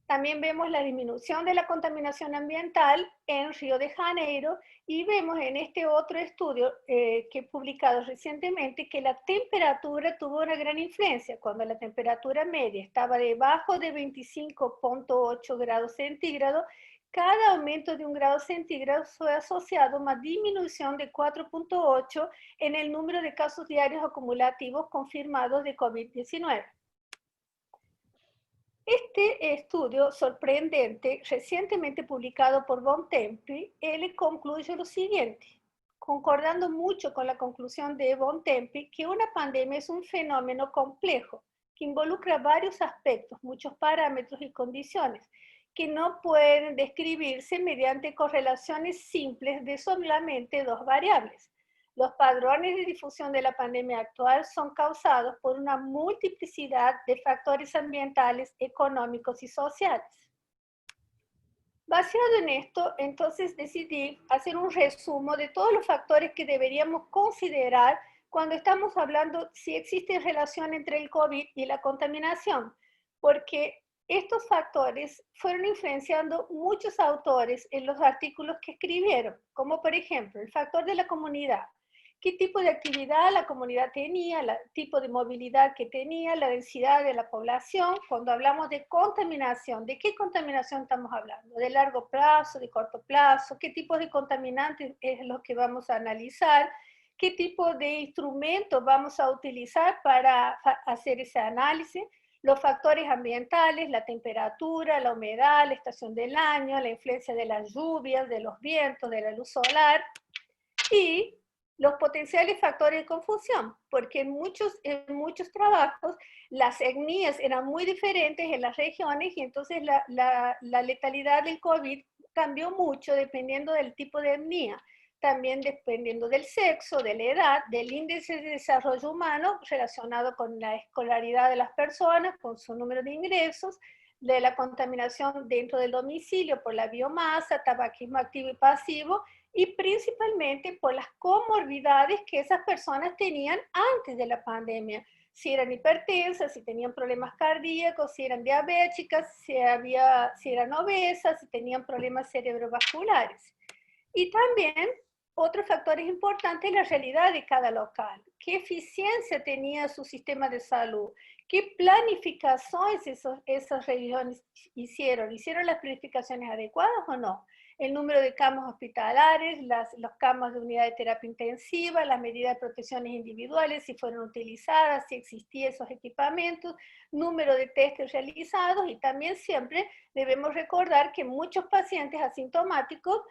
También vemos la disminución de la contaminación ambiental en Río de Janeiro y vemos en este otro estudio que he publicado recientemente que la temperatura tuvo una gran influencia. Cuando la temperatura media estaba debajo de 25.8 grados centígrados, cada aumento de 1 grado centígrado fue asociado a una disminución de 4.8 en el número de casos diarios acumulativos confirmados de COVID-19. Este estudio sorprendente, recientemente publicado por Bontempi, él concluye lo siguiente, concordando mucho con la conclusión de Bontempi, que una pandemia es un fenómeno complejo, que involucra varios aspectos, muchos parámetros y condiciones, que no pueden describirse mediante correlaciones simples de solamente dos variables. Los patrones de difusión de la pandemia actual son causados por una multiplicidad de factores ambientales, económicos y sociales. Basado en esto, entonces decidí hacer un resumen de todos los factores que deberíamos considerar cuando estamos hablando si existe relación entre el COVID y la contaminación, porque estos factores fueron influenciando muchos autores en los artículos que escribieron, como por ejemplo el factor de la comunidad. ¿Qué tipo de actividad la comunidad tenía, el tipo de movilidad que tenía, la densidad de la población? Cuando hablamos de contaminación, ¿de qué contaminación estamos hablando? ¿De largo plazo, de corto plazo? ¿Qué tipo de contaminantes es lo que vamos a analizar? ¿Qué tipo de instrumentos vamos a utilizar para hacer ese análisis? Los factores ambientales, la temperatura, la humedad, la estación del año, la influencia de las lluvias, de los vientos, de la luz solar y los potenciales factores de confusión, porque en muchos trabajos las etnias eran muy diferentes en las regiones y entonces la letalidad del COVID cambió mucho dependiendo del tipo de etnia, también dependiendo del sexo, de la edad, del índice de desarrollo humano relacionado con la escolaridad de las personas, con su número de ingresos, de la contaminación dentro del domicilio por la biomasa, tabaquismo activo y pasivo, y principalmente por las comorbilidades que esas personas tenían antes de la pandemia. Si eran hipertensas, si tenían problemas cardíacos, si eran diabéticas, si eran obesas, si tenían problemas cerebrovasculares. Y también otro factor importante es la realidad de cada local. ¿Qué eficiencia tenía su sistema de salud? ¿Qué planificaciones esas regiones hicieron? ¿Hicieron las planificaciones adecuadas o no? El número de camas hospitalares, las camas de unidad de terapia intensiva, las medidas de protecciones individuales, si fueron utilizadas, si existían esos equipamientos, número de test realizados y también siempre debemos recordar que muchos pacientes asintomáticos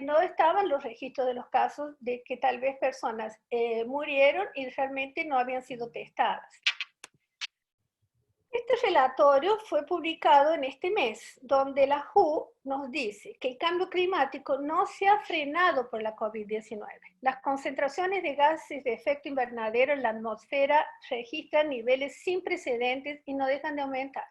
no estaban los registros de los casos de que tal vez personas murieron y realmente no habían sido testadas. Este relatorio fue publicado en este mes, donde la WHO nos dice que el cambio climático no se ha frenado por la COVID-19. Las concentraciones de gases de efecto invernadero en la atmósfera registran niveles sin precedentes y no dejan de aumentar.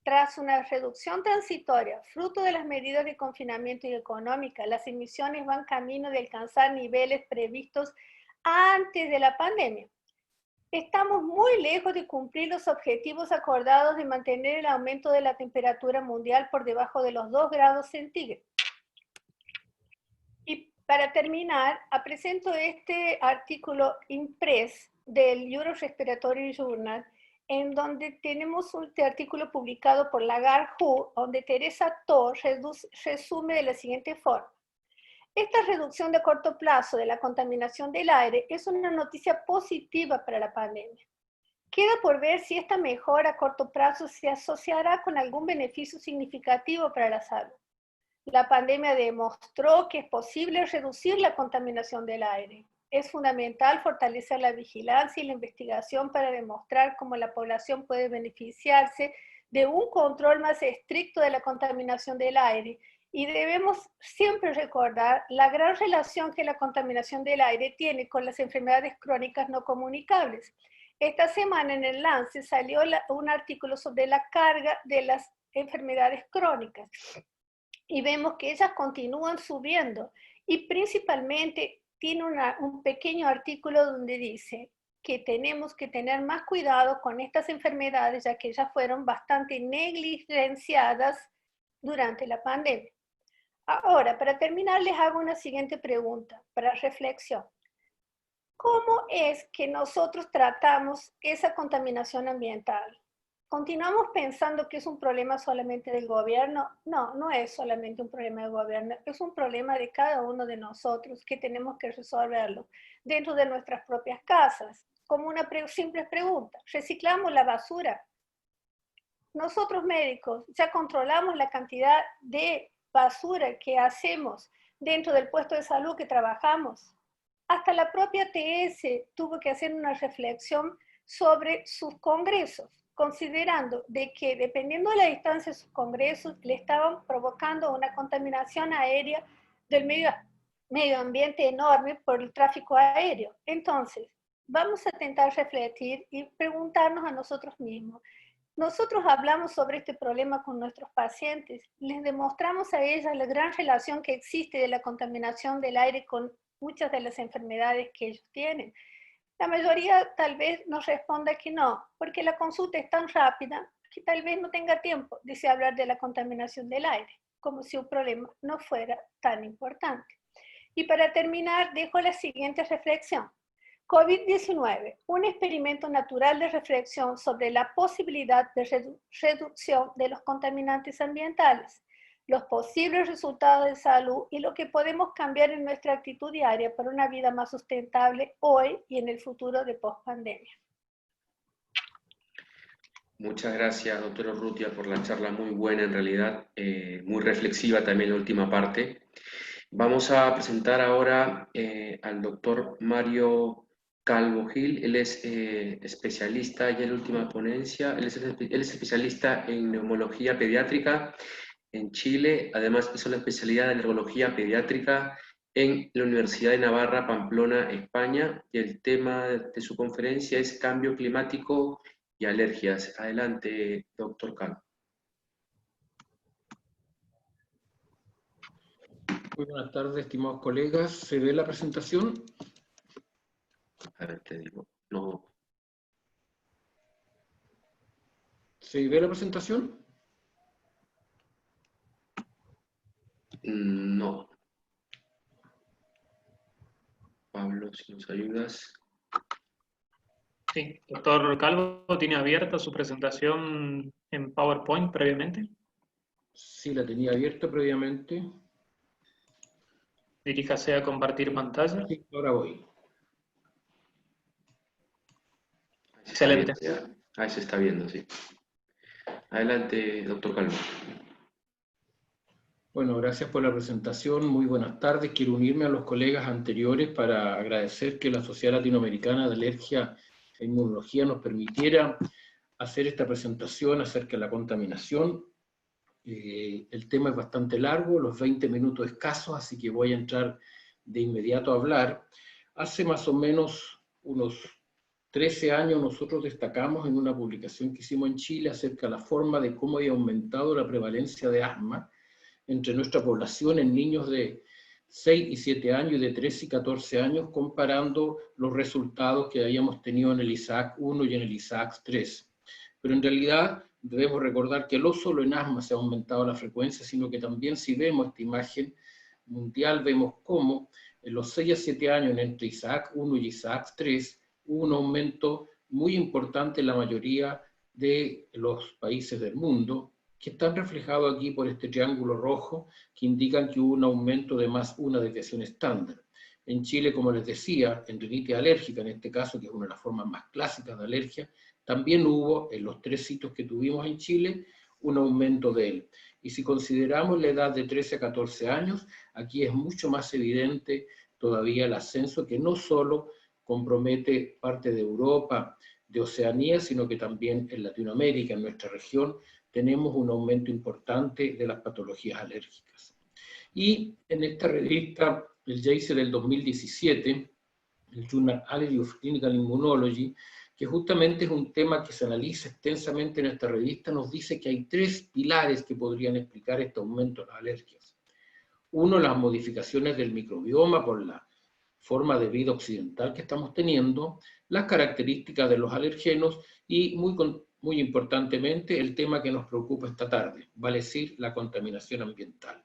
Tras una reducción transitoria, fruto de las medidas de confinamiento y económica, las emisiones van camino de alcanzar niveles previstos antes de la pandemia. Estamos muy lejos de cumplir los objetivos acordados de mantener el aumento de la temperatura mundial por debajo de los 2 grados centígrados. Y para terminar, presento este artículo impreso del Europe Respiratory Journal, en donde tenemos este artículo publicado por Lagarde WHO, donde Teresa Thor resume de la siguiente forma. Esta reducción de corto plazo de la contaminación del aire es una noticia positiva para la pandemia. Queda por ver si esta mejora a corto plazo se asociará con algún beneficio significativo para la salud. La pandemia demostró que es posible reducir la contaminación del aire. Es fundamental fortalecer la vigilancia y la investigación para demostrar cómo la población puede beneficiarse de un control más estricto de la contaminación del aire. Y debemos siempre recordar la gran relación que la contaminación del aire tiene con las enfermedades crónicas no comunicables. Esta semana en el Lancet salió un artículo sobre la carga de las enfermedades crónicas. Y vemos que ellas continúan subiendo. Y principalmente tiene un pequeño artículo donde dice, que tenemos que tener más cuidado con estas enfermedades, ya que ellas fueron bastante negligenciadas durante la pandemia. Ahora, para terminar, les hago una siguiente pregunta para reflexión. ¿Cómo es que nosotros tratamos esa contaminación ambiental? ¿Continuamos pensando que es un problema solamente del gobierno? No, no es solamente un problema del gobierno, es un problema de cada uno de nosotros que tenemos que resolverlo dentro de nuestras propias casas. Como una simple pregunta, ¿reciclamos la basura? Nosotros médicos ya controlamos la cantidad de basura que hacemos dentro del puesto de salud que trabajamos. Hasta la propia TS tuvo que hacer una reflexión sobre sus congresos, considerando de que dependiendo de la distancia de sus congresos le estaban provocando una contaminación aérea del medio ambiente enorme por el tráfico aéreo. Entonces, vamos a intentar refletir y preguntarnos a nosotros mismos. Nosotros hablamos sobre este problema con nuestros pacientes, les demostramos a ellas la gran relación que existe de la contaminación del aire con muchas de las enfermedades que ellos tienen. La mayoría tal vez nos responda que no, porque la consulta es tan rápida que tal vez no tenga tiempo de hablar de la contaminación del aire, como si un problema no fuera tan importante. Y para terminar, dejo la siguiente reflexión. COVID-19, un experimento natural de reflexión sobre la posibilidad de reducción de los contaminantes ambientales, los posibles resultados de salud y lo que podemos cambiar en nuestra actitud diaria para una vida más sustentable hoy y en el futuro de post-pandemia. Muchas gracias, doctora Urrutia, por la charla muy buena, en realidad, muy reflexiva también la última parte. Vamos a presentar ahora al doctor Mario Calvo Gil. Él es especialista, ya en la última ponencia, él es especialista en neumología pediátrica en Chile. Además hizo la especialidad en neurología pediátrica en la Universidad de Navarra, Pamplona, España, y el tema de su conferencia es cambio climático y alergias. Adelante, doctor Calvo. Muy buenas tardes, estimados colegas. ¿Se ve la presentación? A ver, te digo, no. ¿Se ve la presentación? No. Pablo, si nos ayudas. Sí, doctor Calvo, ¿tiene abierta su presentación en PowerPoint previamente? Sí, la tenía abierta previamente. Diríjase a compartir pantalla. Sí, ahora voy. Excelente. Ahí se está viendo, sí. Adelante, doctor Calvo. Bueno, gracias por la presentación. Muy buenas tardes. Quiero unirme a los colegas anteriores para agradecer que la Sociedad Latinoamericana de Alergia e Inmunología nos permitiera hacer esta presentación acerca de la contaminación. El tema es bastante largo, los 20 minutos escasos, así que voy a entrar de inmediato a hablar. Hace más o menos unos 13 años nosotros destacamos en una publicación que hicimos en Chile acerca de la forma de cómo había aumentado la prevalencia de asma entre nuestra población en niños de 6 y 7 años y de 13 y 14 años, comparando los resultados que habíamos tenido en el ISAAC 1 y en el ISAAC 3. Pero en realidad debemos recordar que no solo en asma se ha aumentado la frecuencia, sino que también si vemos esta imagen mundial, vemos cómo en los 6 a 7 años entre ISAAC 1 y ISAAC 3 hubo un aumento muy importante en la mayoría de los países del mundo, que están reflejados aquí por este triángulo rojo, que indican que hubo un aumento de más una desviación estándar. En Chile, como les decía, en rinitis alérgica, en este caso, que es una de las formas más clásicas de alergia, también hubo, en los 3 sitios que tuvimos en Chile, un aumento de él. Y si consideramos la edad de 13 a 14 años, aquí es mucho más evidente todavía el ascenso, que no solo compromete parte de Europa, de Oceanía, sino que también en Latinoamérica, en nuestra región, tenemos un aumento importante de las patologías alérgicas. Y en esta revista, el JACE del 2017, el Journal Allergy of Clinical Immunology, que justamente es un tema que se analiza extensamente en esta revista, nos dice que hay 3 pilares que podrían explicar este aumento de las alergias. Uno, las modificaciones del microbioma por la forma de vida occidental que estamos teniendo, las características de los alergenos y, muy importantemente, el tema que nos preocupa esta tarde, vale decir, la contaminación ambiental.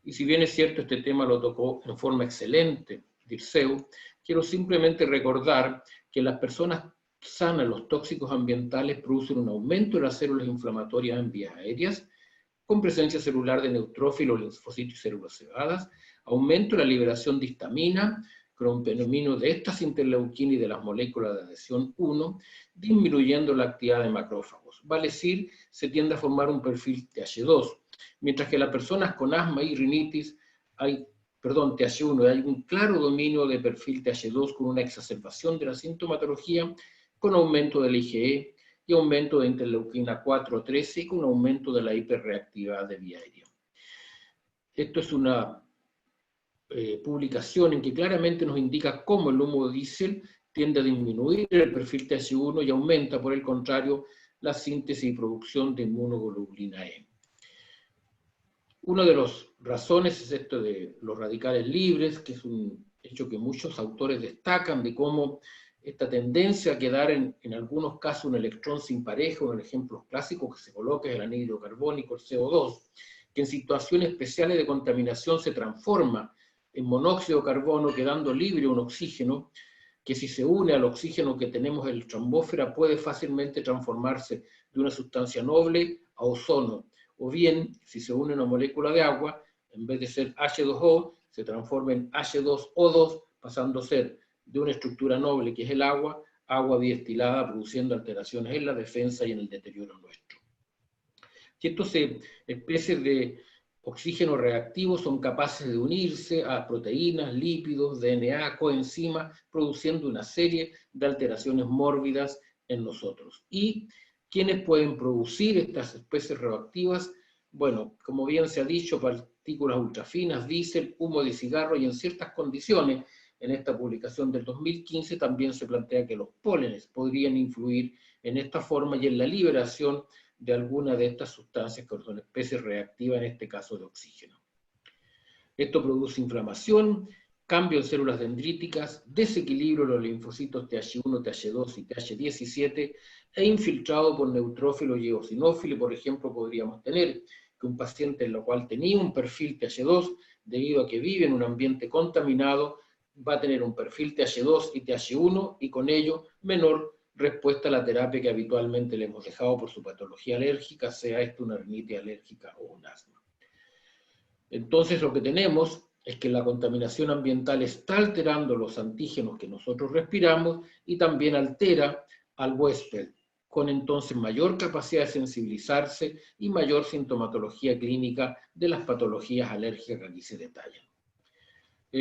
Y si bien es cierto, este tema lo tocó en forma excelente Dirceu, quiero simplemente recordar que las personas sanas, los tóxicos ambientales producen un aumento de las células inflamatorias en vías aéreas, con presencia celular de neutrófilos, linfocitos y células cebadas, aumento de la liberación de histamina, cronpenemino de estas interleuquinas y de las moléculas de adhesión 1, disminuyendo la actividad de macrófagos. Vale decir, se tiende a formar un perfil TH2, mientras que las personas con asma y rinitis TH1, hay un claro dominio de perfil TH2 con una exacerbación de la sintomatología, con aumento del IgE y aumento de interleuquina 4 o 13 y con aumento de la hiperreactividad de vía aérea. Esto es una publicación en que claramente nos indica cómo el humo diésel tiende a disminuir el perfil TH1 y aumenta, por el contrario, la síntesis y producción de inmunoglobulina E. Una de las razones es esto de los radicales libres, que es un hecho que muchos autores destacan, de cómo esta tendencia a quedar en algunos casos un electrón sin pareja, uno de los ejemplos clásicos que se coloca es el anhídrido carbónico, el CO2, que en situaciones especiales de contaminación se transforma en monóxido de carbono, quedando libre un oxígeno, que si se une al oxígeno que tenemos en la trombósfera puede fácilmente transformarse de una sustancia noble a ozono, o bien, si se une una molécula de agua, en vez de ser H2O, se transforma en H2O2, pasando a ser de una estructura noble que es el agua, agua bidestilada, produciendo alteraciones en la defensa y en el deterioro nuestro. Y estas especies de oxígeno reactivos son capaces de unirse a proteínas, lípidos, DNA, coenzimas, produciendo una serie de alteraciones mórbidas en nosotros. ¿Y quiénes pueden producir estas especies reactivas? Bueno, como bien se ha dicho, partículas ultrafinas, diésel, humo de cigarro, y en ciertas condiciones, en esta publicación del 2015 también se plantea que los pólenes podrían influir en esta forma y en la liberación de alguna de estas sustancias que son especies reactivas, en este caso de oxígeno. Esto produce inflamación, cambio en células dendríticas, desequilibrio de los linfocitos TH1, TH2 y TH17 e infiltrado por neutrófilos y eosinófilos. Por ejemplo, podríamos tener que un paciente en el cual tenía un perfil TH2, debido a que vive en un ambiente contaminado, va a tener un perfil TH2 y TH1 y con ello menor respuesta a la terapia que habitualmente le hemos dejado por su patología alérgica, sea esto una rinitis alérgica o un asma. Entonces lo que tenemos es que la contaminación ambiental está alterando los antígenos que nosotros respiramos y también altera al huésped, con entonces mayor capacidad de sensibilizarse y mayor sintomatología clínica de las patologías alérgicas que aquí se detallan.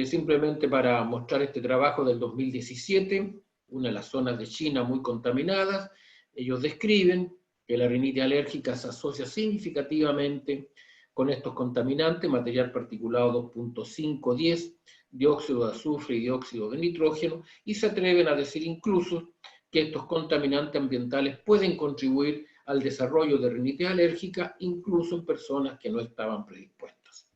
Simplemente para mostrar este trabajo del 2017, una de las zonas de China muy contaminadas, ellos describen que la rinitis alérgica se asocia significativamente con estos contaminantes, material particulado 2.510, dióxido de azufre y dióxido de nitrógeno, y se atreven a decir incluso que estos contaminantes ambientales pueden contribuir al desarrollo de rinitis alérgica, incluso en personas que no estaban predispuestas.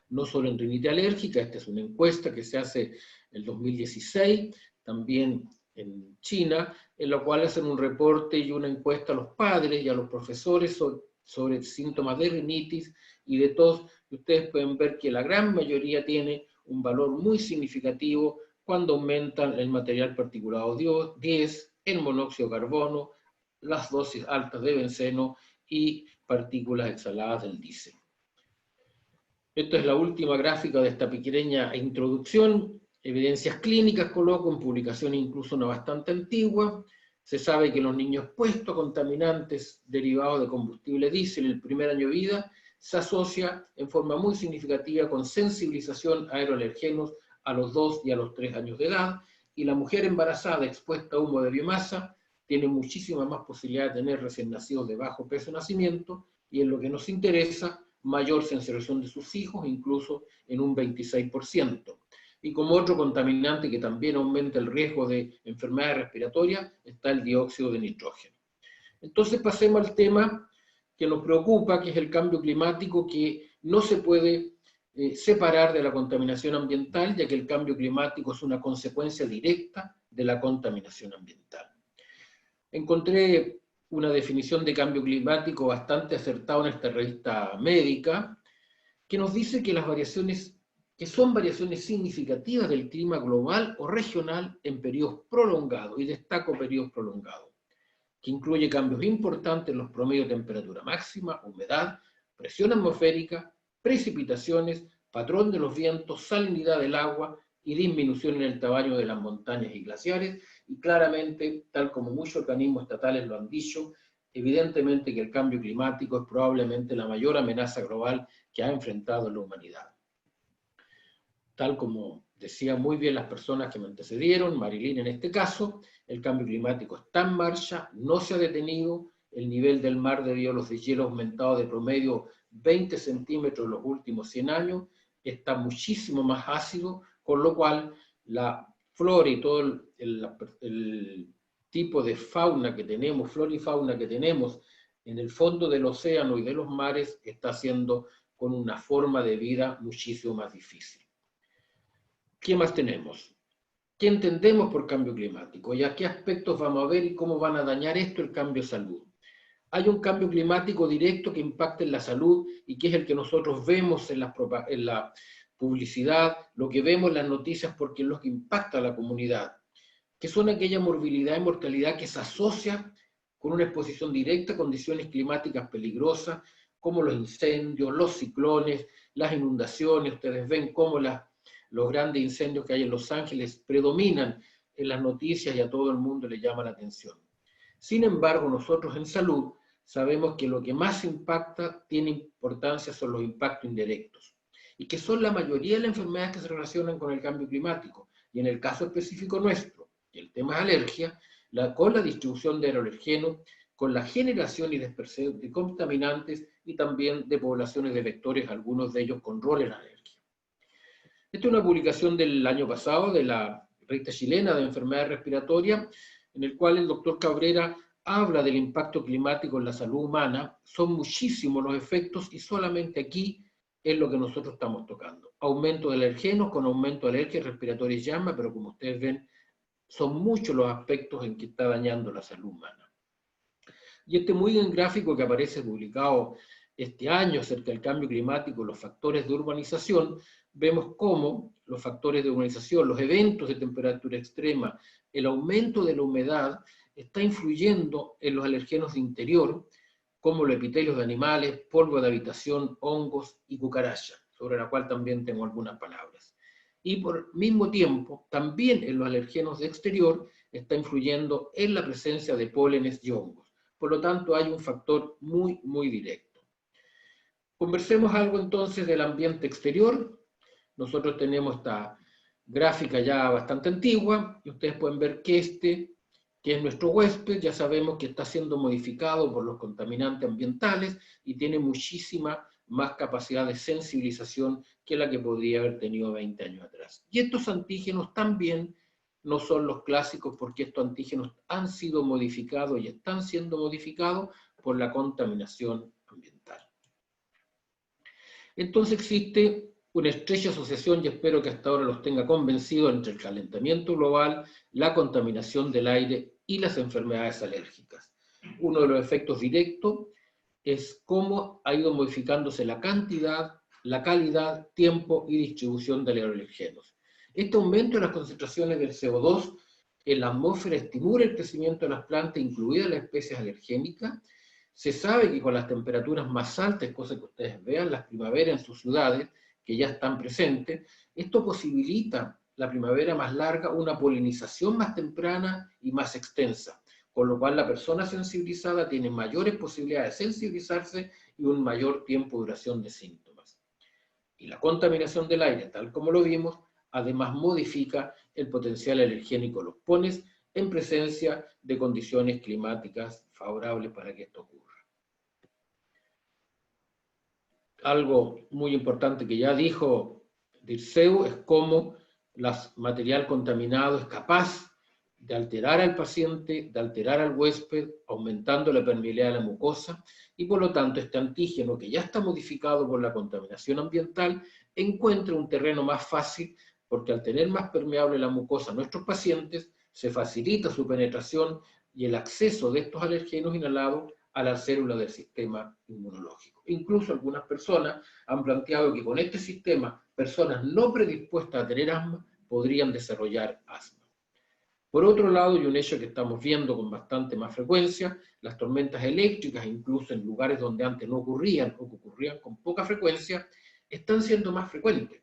No solo en rinitis alérgica, esta es una encuesta que se hace en el 2016, también en China, en la cual hacen un reporte y una encuesta a los padres y a los profesores sobre síntomas de rinitis y de tos, y ustedes pueden ver que la gran mayoría tiene un valor muy significativo cuando aumentan el material particulado 10, el monóxido de carbono, las dosis altas de benceno y partículas exhaladas del diésel. Esta es la última gráfica de esta pequeña introducción. Evidencias clínicas coloco en publicación incluso una bastante antigua. Se sabe que los niños expuestos a contaminantes derivados de combustible diésel el primer año de vida se asocia en forma muy significativa con sensibilización a aeroalergenos a los 2 y a los 3 años de edad, y la mujer embarazada expuesta a humo de biomasa tiene muchísima más posibilidad de tener recién nacidos de bajo peso de nacimiento, y en lo que nos interesa, mayor sensibilización de sus hijos, incluso en un 26%. Y como otro contaminante que también aumenta el riesgo de enfermedades respiratorias, está el dióxido de nitrógeno. Entonces pasemos al tema que nos preocupa, que es el cambio climático, que no se puede separar de la contaminación ambiental, ya que el cambio climático es una consecuencia directa de la contaminación ambiental. Encontré una definición de cambio climático bastante acertada en esta revista médica, que nos dice que las variaciones, que son variaciones significativas del clima global o regional en periodos prolongados, y destaco periodos prolongados, que incluye cambios importantes en los promedios de temperatura máxima, humedad, presión atmosférica, precipitaciones, patrón de los vientos, salinidad del agua y disminución en el tamaño de las montañas y glaciares, y claramente, tal como muchos organismos estatales lo han dicho, evidentemente que el cambio climático es probablemente la mayor amenaza global que ha enfrentado la humanidad. Tal como decían muy bien las personas que me antecedieron, Marilyn en este caso, el cambio climático está en marcha, no se ha detenido, el nivel del mar debido a los deshielos ha aumentado de promedio 20 centímetros en los últimos 100 años, está muchísimo más ácido, con lo cual la flora y todo el tipo de fauna que tenemos, flora y fauna que tenemos en el fondo del océano y de los mares, está siendo con una forma de vida muchísimo más difícil. ¿Qué más tenemos? ¿Qué entendemos por cambio climático? ¿Y a qué aspectos vamos a ver y cómo van a dañar esto el cambio de salud? Hay un cambio climático directo que impacta en la salud y que es el que nosotros vemos en la publicidad, lo que vemos en las noticias, porque es lo que impacta a la comunidad, que son aquella morbilidad y mortalidad que se asocia con una exposición directa a condiciones climáticas peligrosas, como los incendios, los ciclones, las inundaciones. Ustedes ven cómo los grandes incendios que hay en Los Ángeles predominan en las noticias y a todo el mundo le llama la atención. Sin embargo, nosotros en salud sabemos que lo que más impacta, tiene importancia, son los impactos indirectos, y que son la mayoría de las enfermedades que se relacionan con el cambio climático, y en el caso específico nuestro, y el tema es alergia, con la distribución de aeroalergenos, con la generación y dispersión de contaminantes, y también de poblaciones de vectores, algunos de ellos con rol en alergia. Esta es una publicación del año pasado de la revista chilena de enfermedades respiratorias, en el cual el doctor Cabrera habla del impacto climático en la salud humana. Son muchísimos los efectos y solamente aquí es lo que nosotros estamos tocando. Aumento de alergenos con aumento de alergias respiratorias llama, pero como ustedes ven, son muchos los aspectos en que está dañando la salud humana. Y este muy buen gráfico que aparece publicado este año acerca del cambio climático, los factores de urbanización, vemos cómo los factores de urbanización, los eventos de temperatura extrema, el aumento de la humedad, está influyendo en los alergenos de interior, como los epitelios de animales, polvo de habitación, hongos y cucarachas, sobre la cual también tengo algunas palabras. Y por mismo tiempo, también en los alergenos de exterior, está influyendo en la presencia de pólenes y hongos. Por lo tanto, hay un factor muy, muy directo. Conversemos algo entonces del ambiente exterior. Nosotros tenemos esta gráfica ya bastante antigua, y ustedes pueden ver que que es nuestro huésped, ya sabemos que está siendo modificado por los contaminantes ambientales y tiene muchísima más capacidad de sensibilización que la que podría haber tenido 20 años atrás. Y estos antígenos también no son los clásicos, porque estos antígenos han sido modificados y están siendo modificados por la contaminación ambiental. Entonces existe una estrecha asociación, y espero que hasta ahora los tenga convencidos, entre el calentamiento global, la contaminación del aire y las enfermedades alérgicas. Uno de los efectos directos es cómo ha ido modificándose la cantidad, la calidad, tiempo y distribución de aeroalergenos. Este aumento de las concentraciones del CO2 en la atmósfera estimula el crecimiento de las plantas, incluidas las especies alergénicas. Se sabe que con las temperaturas más altas, cosa que ustedes vean, las primaveras en sus ciudades, que ya están presentes, esto posibilita la primavera más larga, una polinización más temprana y más extensa, con lo cual la persona sensibilizada tiene mayores posibilidades de sensibilizarse y un mayor tiempo de duración de síntomas. Y la contaminación del aire, tal como lo vimos, además modifica el potencial alergénico, los pone en presencia de condiciones climáticas favorables para que esto ocurra. Algo muy importante que ya dijo Dirceu es cómo el material contaminado es capaz de alterar al paciente, de alterar al huésped, aumentando la permeabilidad de la mucosa, y por lo tanto este antígeno, que ya está modificado por la contaminación ambiental, encuentra un terreno más fácil, porque al tener más permeable la mucosa a nuestros pacientes, se facilita su penetración y el acceso de estos alergenos inhalados a las células del sistema inmunológico. Incluso algunas personas han planteado que con este sistema, personas no predispuestas a tener asma podrían desarrollar asma. Por otro lado, y un hecho que estamos viendo con bastante más frecuencia, las tormentas eléctricas, incluso en lugares donde antes no ocurrían o que ocurrían con poca frecuencia, están siendo más frecuentes.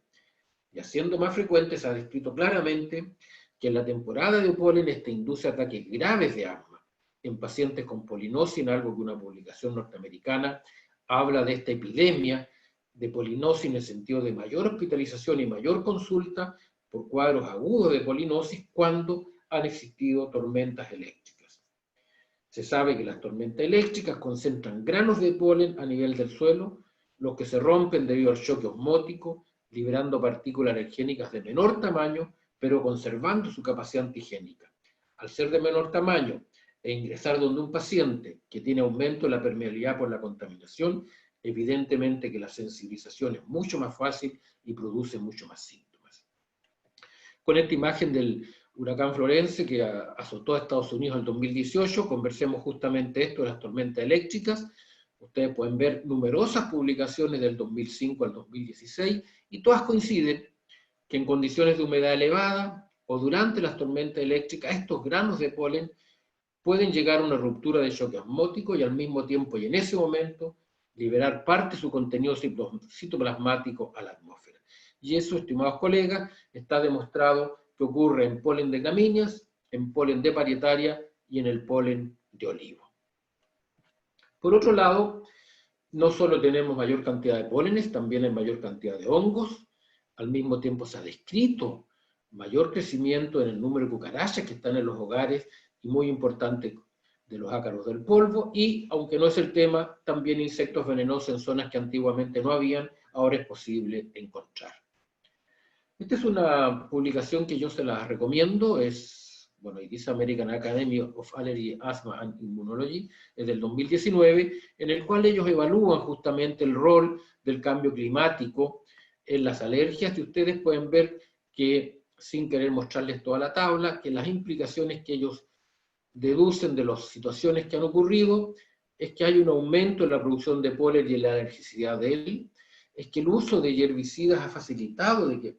Y siendo más frecuentes, se ha descrito claramente que en la temporada de polen este induce ataques graves de asma en pacientes con polinosis, en algo que una publicación norteamericana habla de esta epidemia de polinosis en el sentido de mayor hospitalización y mayor consulta por cuadros agudos de polinosis cuando han existido tormentas eléctricas. Se sabe que las tormentas eléctricas concentran granos de polen a nivel del suelo, los que se rompen debido al choque osmótico, liberando partículas alergénicas de menor tamaño, pero conservando su capacidad antigénica. Al ser de menor tamaño e ingresar donde un paciente que tiene aumento de la permeabilidad por la contaminación, evidentemente que la sensibilización es mucho más fácil y produce mucho más síntomas. Con esta imagen del huracán Florence que azotó a Estados Unidos en el 2018, conversemos justamente esto de las tormentas eléctricas. Ustedes pueden ver numerosas publicaciones del 2005 al 2016 y todas coinciden que en condiciones de humedad elevada o durante las tormentas eléctricas estos granos de polen pueden llegar a una ruptura de choque osmótico y al mismo tiempo y en ese momento liberar parte de su contenido citoplasmático a la atmósfera. Y eso, estimados colegas, está demostrado que ocurre en polen de gramíneas, en polen de parietaria y en el polen de olivo. Por otro lado, no solo tenemos mayor cantidad de pólenes, también hay mayor cantidad de hongos. Al mismo tiempo se ha descrito mayor crecimiento en el número de cucarachas que están en los hogares y muy importante de los ácaros del polvo, y aunque no es el tema, también insectos venenosos en zonas que antiguamente no habían, ahora es posible encontrar. Esta es una publicación que yo se la recomiendo, es, bueno, y dice American Academy of Allergy, Asthma and Immunology, es del 2019, en el cual ellos evalúan justamente el rol del cambio climático en las alergias, y ustedes pueden ver que, sin querer mostrarles toda la tabla, que las implicaciones que ellos deducen de las situaciones que han ocurrido es que hay un aumento en la producción de polen y en la alergicidad de él, es que el uso de herbicidas ha facilitado de que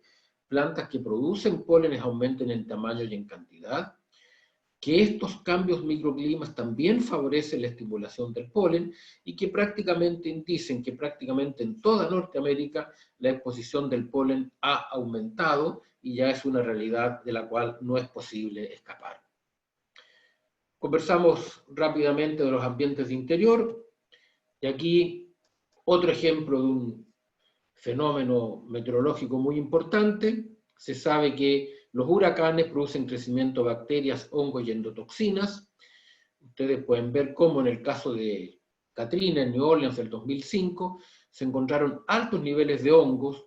plantas que producen pólenes aumenten en tamaño y en cantidad, que estos cambios microclimas también favorecen la estimulación del polen y que prácticamente dicen que prácticamente en toda Norteamérica la exposición del polen ha aumentado y ya es una realidad de la cual no es posible escapar. Conversamos rápidamente de los ambientes de interior y aquí otro ejemplo de un fenómeno meteorológico muy importante. Se sabe que los huracanes producen crecimiento de bacterias, hongos y endotoxinas. Ustedes pueden ver cómo en el caso de Katrina en New Orleans del 2005 se encontraron altos niveles de hongos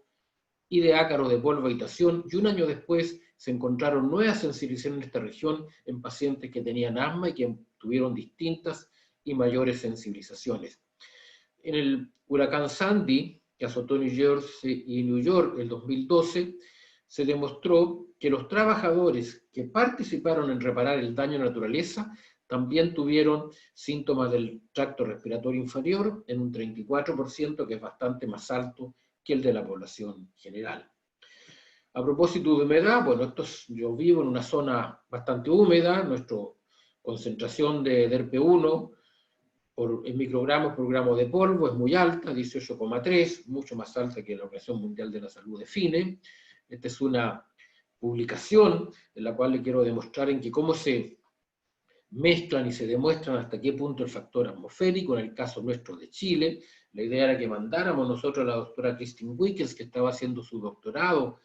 y de ácaros de polvo de habitación, y un año después se encontraron nuevas sensibilizaciones en esta región en pacientes que tenían asma y que tuvieron distintas y mayores sensibilizaciones. En el huracán Sandy, que azotó New Jersey y New York el 2012, se demostró que los trabajadores que participaron en reparar el daño a la naturaleza también tuvieron síntomas del tracto respiratorio inferior en un 34%, que es bastante más alto que el de la población general. A propósito de humedad, bueno, yo vivo en una zona bastante húmeda, nuestra concentración de DERP1 en microgramos por gramo de polvo es muy alta, 18,3, mucho más alta que la Organización Mundial de la Salud define. Esta es una publicación en la cual le quiero demostrar en que cómo se mezclan y se demuestran hasta qué punto el factor atmosférico, en el caso nuestro de Chile. La idea era que mandáramos nosotros a la doctora Christine Wickens, que estaba haciendo su doctorado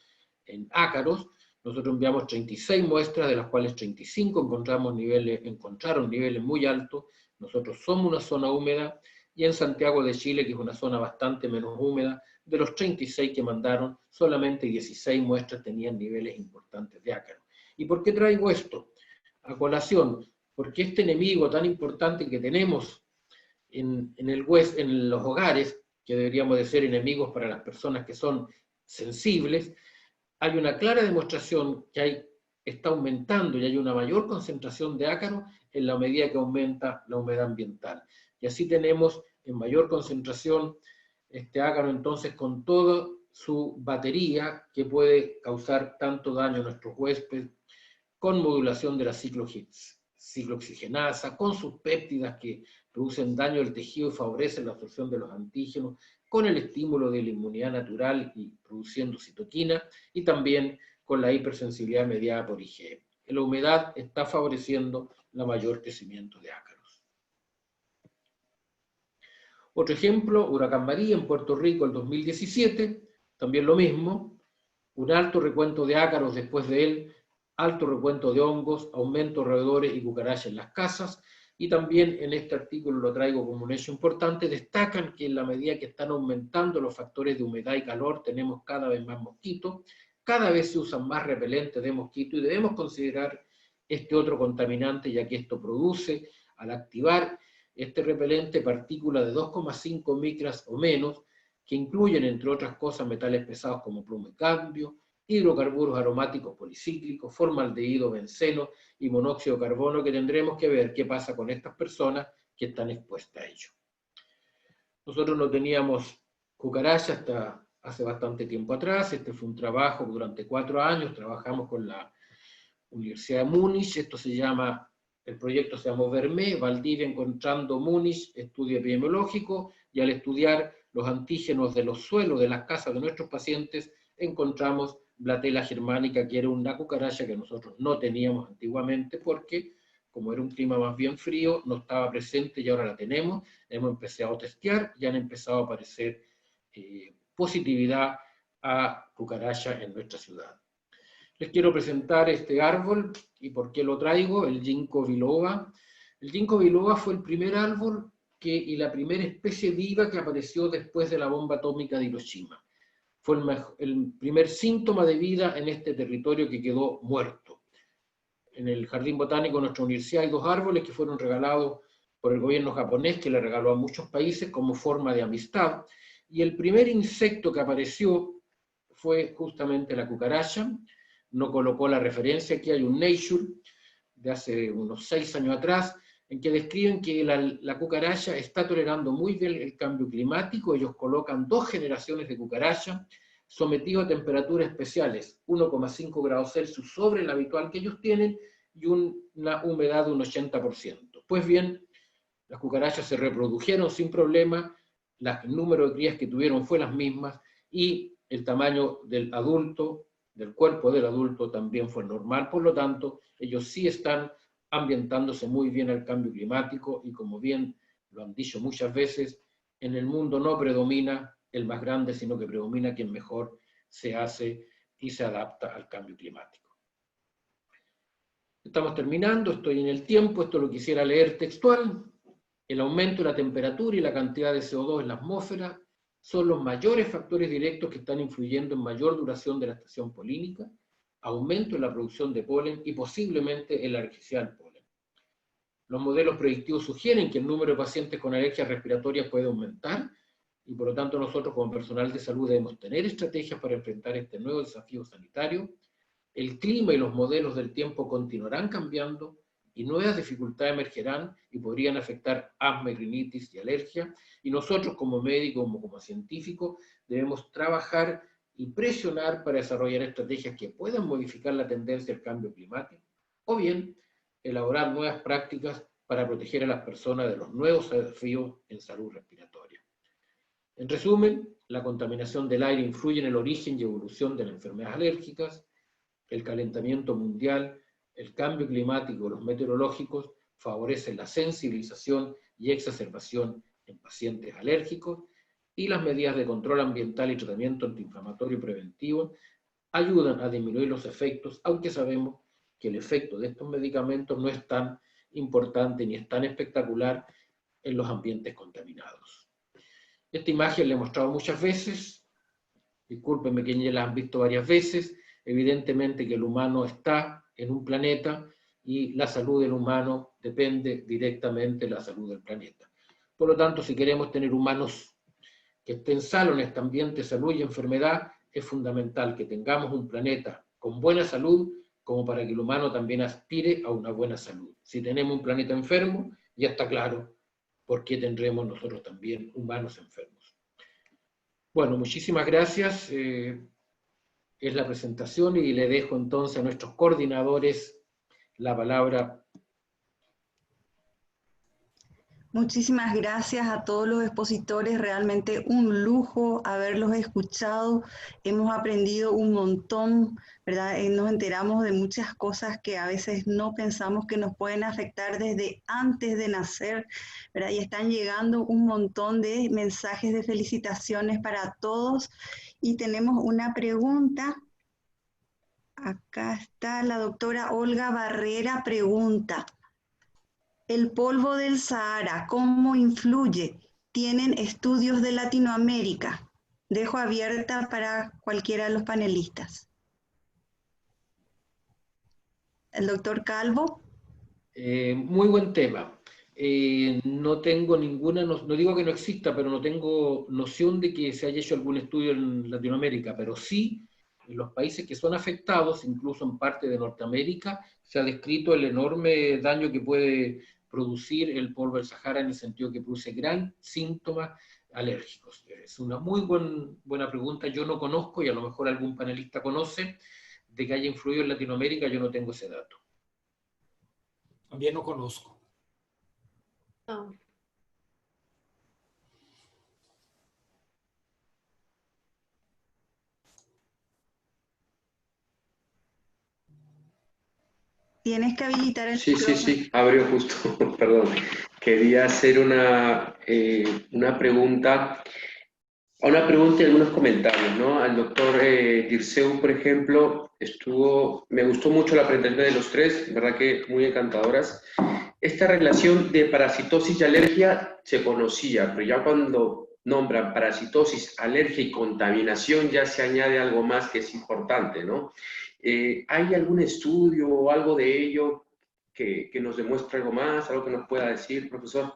en ácaros. Nosotros enviamos 36 muestras, de las cuales 35 encontraron niveles muy altos. Nosotros somos una zona húmeda, y en Santiago de Chile, que es una zona bastante menos húmeda, de los 36 que mandaron, solamente 16 muestras tenían niveles importantes de ácaros. ¿Y por qué traigo esto? a colación, porque este enemigo tan importante que tenemos en los hogares, que deberíamos de ser enemigos para las personas que son sensibles, hay una clara demostración que está aumentando y hay una mayor concentración de ácaros en la medida que aumenta la humedad ambiental. Y así tenemos en mayor concentración este ácaro entonces con toda su batería que puede causar tanto daño a nuestros huéspedes, con modulación de la ciclooxigenasa, con sus péptidas que producen daño al tejido y favorecen la absorción de los antígenos, con el estímulo de la inmunidad natural y produciendo citoquina, y también con la hipersensibilidad mediada por IgE. La humedad está favoreciendo el mayor crecimiento de ácaros. Otro ejemplo, Huracán María en Puerto Rico el 2017, también lo mismo, un alto recuento de ácaros después de él, alto recuento de hongos, aumento de roedores y cucarachas en las casas, y también en este artículo lo traigo como un hecho importante, destacan que en la medida que están aumentando los factores de humedad y calor, tenemos cada vez más mosquitos, cada vez se usan más repelentes de mosquitos, y debemos considerar este otro contaminante, ya que esto produce, al activar este repelente, partículas de 2,5 micras o menos, que incluyen, entre otras cosas, metales pesados como plomo y cadmio, hidrocarburos aromáticos policíclicos, formaldehído, benceno y monóxido de carbono, que tendremos que ver qué pasa con estas personas que están expuestas a ello. Nosotros no teníamos cucarachas hasta hace bastante tiempo atrás. Este fue un trabajo durante 4 años, trabajamos con la Universidad de Múnich, el proyecto se llamó VERME, Valdivia encontrando Múnich, estudio epidemiológico, y al estudiar los antígenos de los suelos de las casas de nuestros pacientes, encontramos Blatella germánica, que era una cucaracha que nosotros no teníamos antiguamente, porque como era un clima más bien frío, no estaba presente y ahora la tenemos. Hemos empezado a testear y han empezado a aparecer positividad a cucarachas en nuestra ciudad. Les quiero presentar este árbol y por qué lo traigo, el Ginkgo biloba. El Ginkgo biloba fue el primer árbol y la primera especie viva que apareció después de la bomba atómica de Hiroshima. Fue el primer síntoma de vida en este territorio que quedó muerto. En el Jardín Botánico de nuestra universidad hay 2 árboles que fueron regalados por el gobierno japonés, que le regaló a muchos países como forma de amistad. Y el primer insecto que apareció fue justamente la cucaracha. No colocó la referencia, aquí hay un Nature de hace unos 6 años atrás, en que describen que la cucaracha está tolerando muy bien el cambio climático. Ellos colocan 2 generaciones de cucaracha sometidos a temperaturas especiales, 1,5 grados Celsius sobre la habitual que ellos tienen, y una humedad de un 80%. Pues bien, las cucarachas se reprodujeron sin problema, el número de crías que tuvieron fue las mismas, y el tamaño del cuerpo del adulto también fue normal. Por lo tanto, ellos sí están ambientándose muy bien al cambio climático, y como bien lo han dicho muchas veces, en el mundo no predomina el más grande, sino que predomina quien mejor se hace y se adapta al cambio climático. Estamos terminando, estoy en el tiempo, esto lo quisiera leer textual. El aumento de la temperatura y la cantidad de CO2 en la atmósfera son los mayores factores directos que están influyendo en mayor duración de la estación polínica, aumento en la producción de polen y posiblemente en la alergia al polen. Los modelos predictivos sugieren que el número de pacientes con alergias respiratorias puede aumentar, y por lo tanto nosotros como personal de salud debemos tener estrategias para enfrentar este nuevo desafío sanitario. El clima y los modelos del tiempo continuarán cambiando, y nuevas dificultades emergerán y podrían afectar asma, rinitis y alergia, y nosotros como médicos, como científicos, debemos trabajar y presionar para desarrollar estrategias que puedan modificar la tendencia al cambio climático, o bien elaborar nuevas prácticas para proteger a las personas de los nuevos desafíos en salud respiratoria. En resumen, la contaminación del aire influye en el origen y evolución de las enfermedades alérgicas. El calentamiento mundial, el cambio climático, los meteorológicos favorecen la sensibilización y exacerbación en pacientes alérgicos, y las medidas de control ambiental y tratamiento antiinflamatorio preventivo ayudan a disminuir los efectos, aunque sabemos que el efecto de estos medicamentos no es tan importante ni es tan espectacular en los ambientes contaminados. Esta imagen la he mostrado muchas veces, discúlpenme que ya la han visto varias veces. Evidentemente que el humano está en un planeta y la salud del humano depende directamente de la salud del planeta. Por lo tanto, si queremos tener humanos que estén sanos en este ambiente de salud y enfermedad, es fundamental que tengamos un planeta con buena salud, como para que el humano también aspire a una buena salud. Si tenemos un planeta enfermo, ya está claro por qué tendremos nosotros también humanos enfermos. Bueno, muchísimas gracias. Es la presentación y le dejo entonces a nuestros coordinadores la palabra. Muchísimas gracias a todos los expositores, realmente un lujo haberlos escuchado, hemos aprendido un montón, ¿verdad? Nos enteramos de muchas cosas que a veces no pensamos que nos pueden afectar desde antes de nacer, ¿verdad? Y están llegando un montón de mensajes de felicitaciones para todos y tenemos una pregunta. Acá está la doctora Olga Barrera, pregunta. El polvo del Sahara, ¿cómo influye? ¿Tienen estudios de Latinoamérica? Dejo abierta para cualquiera de los panelistas. El doctor Calvo. Muy buen tema. No tengo ninguna, no digo que no exista, pero no tengo noción de que se haya hecho algún estudio en Latinoamérica, pero sí en los países que son afectados, incluso en parte de Norteamérica, se ha descrito el enorme daño que puede producir el polvo del Sahara, en el sentido que produce gran síntomas alérgicos. Es una muy buena pregunta. Yo no conozco, y a lo mejor algún panelista conoce, de que haya influido en Latinoamérica. Yo no tengo ese dato. También no conozco. No. Tienes que habilitar el Sí, micrófono. sí, abrió justo, perdón. Quería hacer una pregunta, y algunos comentarios, ¿no? Al doctor Dirceu, por ejemplo, me gustó mucho la presentación de los tres, verdad que muy encantadoras. Esta relación de parasitosis y alergia se conocía, pero ya cuando nombran parasitosis, alergia y contaminación ya se añade algo más que es importante, ¿no? ¿Hay algún estudio o algo de ello que nos demuestre algo más, algo que nos pueda decir, profesor?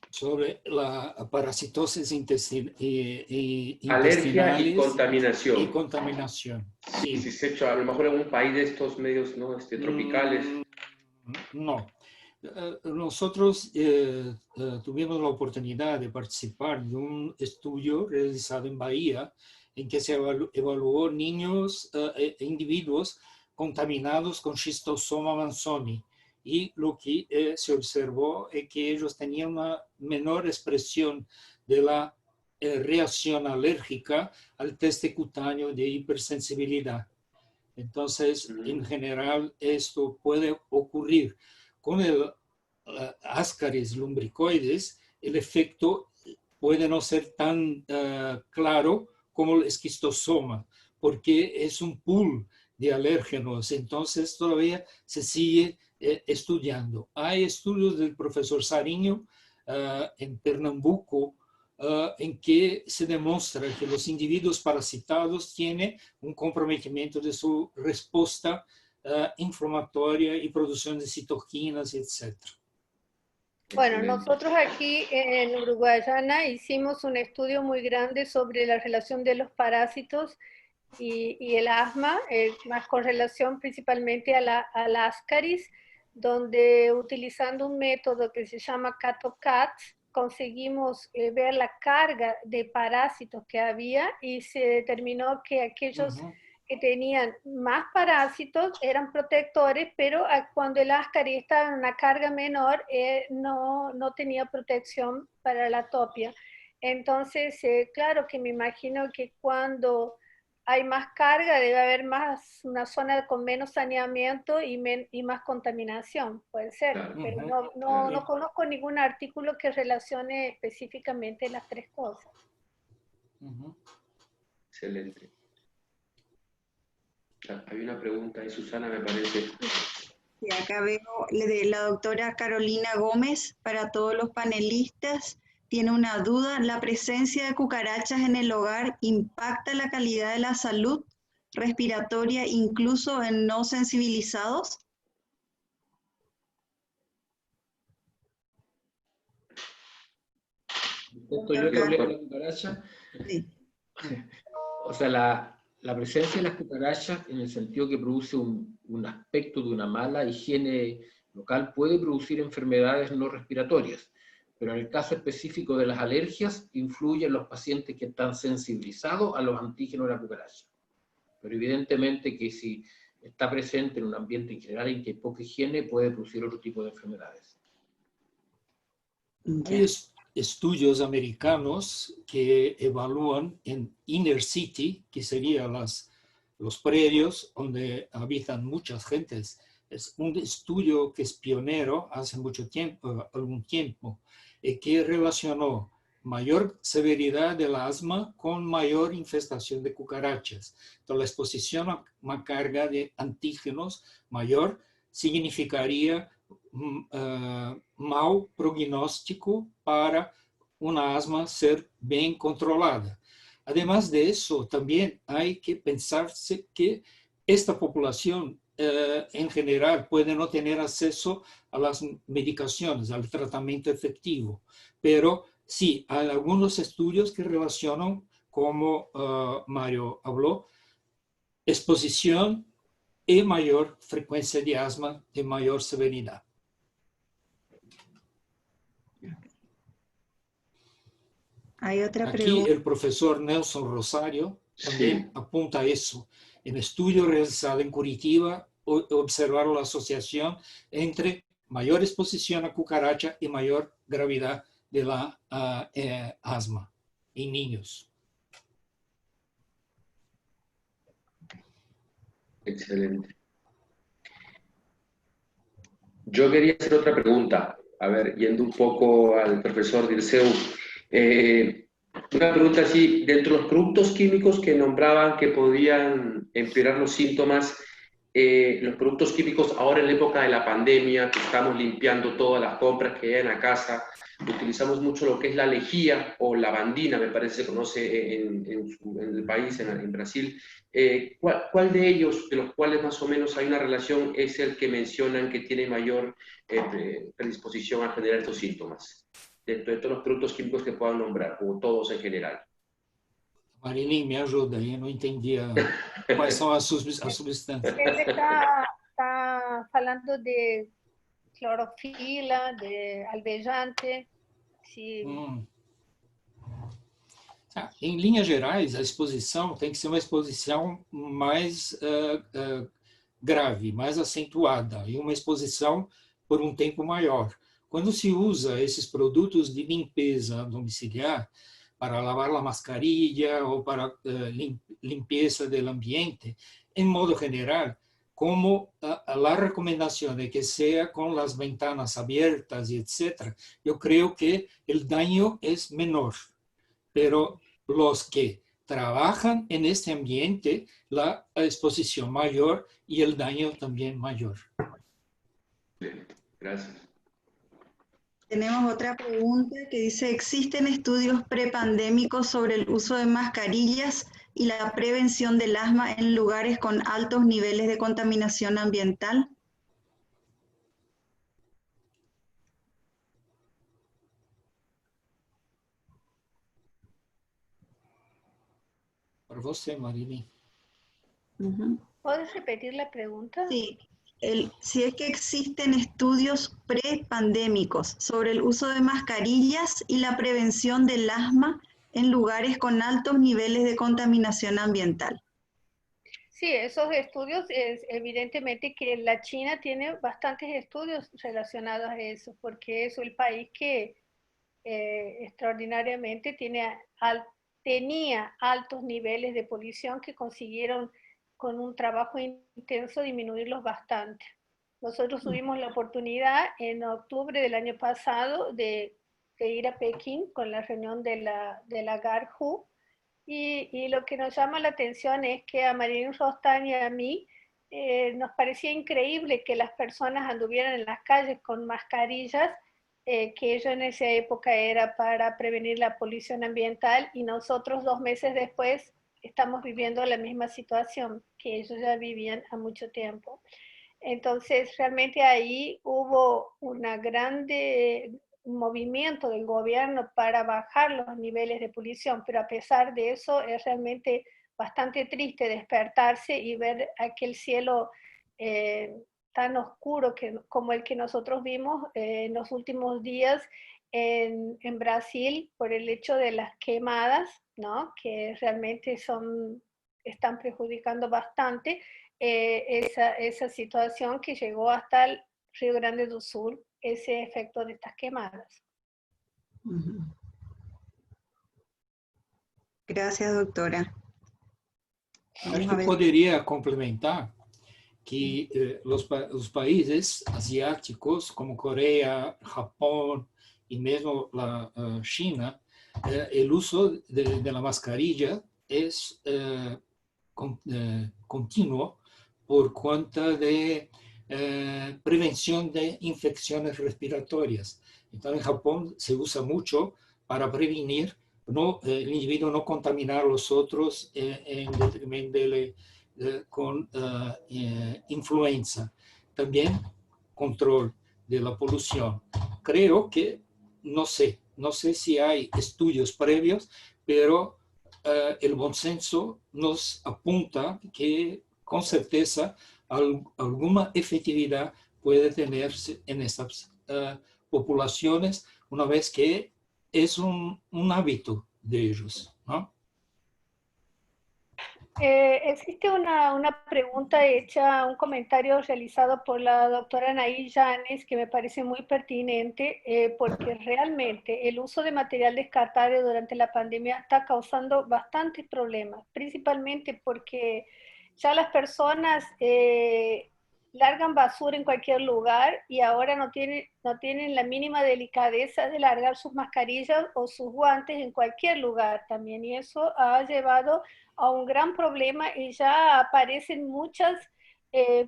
Sobre la parasitosis Alergia y intestinales contaminación. y contaminación. Sí, sí, se ha hecho a lo mejor en un país de estos medios, ¿no? Tropicales. No. Nosotros tuvimos la oportunidad de participar de un estudio realizado en Bahía, en que se evaluó niños e individuos contaminados con Schistosoma manzoni. Y lo que se observó es que ellos tenían una menor expresión de la reacción alérgica al test cutáneo de hipersensibilidad. Entonces, en general, esto puede ocurrir. Con el Ascaris lumbricoides, el efecto puede no ser tan claro como el esquistosoma, porque es un pool de alérgenos, entonces todavía se sigue estudiando. Hay estudios del profesor Sariño en Pernambuco en que se demuestra que los individuos parasitados tienen un comprometimiento de su respuesta inflamatoria y producción de citoquinas, etc. Bueno, nosotros aquí en Uruguayana hicimos un estudio muy grande sobre la relación de los parásitos y el asma, más con relación principalmente al Ascaris, donde utilizando un método que se llama CATOCAT, conseguimos ver la carga de parásitos que había y se determinó que aquellos que tenían más parásitos eran protectores, pero cuando el Ascaris estaba en una carga menor, no tenía protección para la atopia. Entonces, claro que me imagino que cuando hay más carga, debe haber una zona con menos saneamiento y más contaminación, puede ser, claro, pero no conozco ningún artículo que relacione específicamente las tres cosas. Excelente. Hay una pregunta de Susana, me parece. Y acá veo de la doctora Carolina Gómez, para todos los panelistas. Tiene una duda: ¿la presencia de cucarachas en el hogar impacta la calidad de la salud? respiratoria incluso en no sensibilizados? ¿Esto yo que hablé de la cucaracha? Sí. O sea, la presencia de las cucarachas, en el sentido que produce un aspecto de una mala higiene local, puede producir enfermedades no respiratorias, pero en el caso específico de las alergias, influye en los pacientes que están sensibilizados a los antígenos de la cucaracha. Pero evidentemente que si está presente en un ambiente en general en que hay poca higiene, puede producir otro tipo de enfermedades. Hay estudios americanos que evalúan en inner city, que serían los predios donde habitan muchas gentes. Es un estudio que es pionero hace mucho tiempo, algún tiempo, que relacionó mayor severidad del asma con mayor infestación de cucarachas. Entonces, la exposición a una carga de antígenos mayor significaría mau prognóstico para una asma ser bien controlada. Además de eso, también hay que pensarse que esta población en general puede no tener acceso a las medicaciones, al tratamiento efectivo, pero sí, hay algunos estudios que relacionan, como Mario habló, exposición y mayor frecuencia de asma de mayor severidad. Hay otra Aquí pregunta. el profesor Nelson Rosario también apunta a eso. En estudio realizado en Curitiba, observaron la asociación entre mayor exposición a cucaracha y mayor gravedad de la asma en niños. Excelente. Yo quería hacer otra pregunta, a ver, yendo un poco al profesor Dirceu. Una pregunta así, dentro de los productos químicos que nombraban que podían empeorar los síntomas, los productos químicos ahora en la época de la pandemia, que estamos limpiando todas las compras que hay en la casa, utilizamos mucho lo que es la lejía o lavandina, me parece se conoce en el país, en Brasil. ¿Cuál de ellos, de los cuales más o menos hay una relación, es el que mencionan que tiene mayor predisposición a generar estos síntomas? De todos los productos químicos que puedan nombrar, o todos en general. Marilyn, me ajuda, eu não entendia quais são as substâncias. Él está hablando de clorofila, de alvejante. Sí. Em linhas gerais, a exposição tem que ser uma exposição mais grave, mais acentuada, e uma exposição por um tempo maior. Quando se usa esses produtos de limpeza domiciliar para lavar a mascarilla ou para limpeza do ambiente, em modo geral, como a recomendación de que sea con las ventanas abiertas y etcétera, yo creo que el daño es menor. Pero los que trabajan en este ambiente, la exposición mayor y el daño también mayor. Gracias. Tenemos otra pregunta que dice, ¿existen estudios prepandémicos sobre el uso de mascarillas y la prevención del asma en lugares con altos niveles de contaminación ambiental? Para você, Marilyn. ¿Puedes repetir la pregunta? Sí. Si es que existen estudios prepandémicos sobre el uso de mascarillas y la prevención del asma en lugares con altos niveles de contaminación ambiental. Sí, esos estudios, evidentemente que la China tiene bastantes estudios relacionados a eso, porque es el país que extraordinariamente tenía altos niveles de polución que consiguieron con un trabajo intenso disminuirlos bastante. Nosotros tuvimos la oportunidad en octubre del año pasado de ir a Pekín con la reunión de la GARHU, y lo que nos llama la atención es que a Marilyn Rostán y a mí nos parecía increíble que las personas anduvieran en las calles con mascarillas, que ello en esa época era para prevenir la polución ambiental, y nosotros 2 meses después estamos viviendo la misma situación que ellos ya vivían a mucho tiempo. Entonces, realmente ahí hubo un movimiento del gobierno para bajar los niveles de polución, pero a pesar de eso es realmente bastante triste despertarse y ver aquel cielo tan oscuro como el que nosotros vimos en los últimos días en Brasil por el hecho de las quemadas, ¿no? Que realmente están perjudicando bastante esa situación que llegó hasta el Río Grande do Sul, ese efecto de estas quemadas. Gracias, doctora. Acho que poderia complementar que os países asiáticos, como Coreia, Japão e mesmo a China, o uso de la mascarilla é continuo por conta de prevención de infecciones respiratorias. Entonces, en Japón se usa mucho para prevenir el individuo no contaminar a los otros en detrimento con influenza. También control de la polución. Creo que, no sé si hay estudios previos, pero el buen senso nos apunta que con certeza alguna efectividad puede tenerse en estas poblaciones una vez que es un hábito de ellos, ¿no? Existe una pregunta hecha, un comentario realizado por la doctora Anaí Llanes que me parece muy pertinente porque realmente el uso de material descartable durante la pandemia está causando bastantes problemas, principalmente porque ya las personas largan basura en cualquier lugar y ahora no tienen la mínima delicadeza de largar sus mascarillas o sus guantes en cualquier lugar también, y eso ha llevado a un gran problema y ya aparecen muchas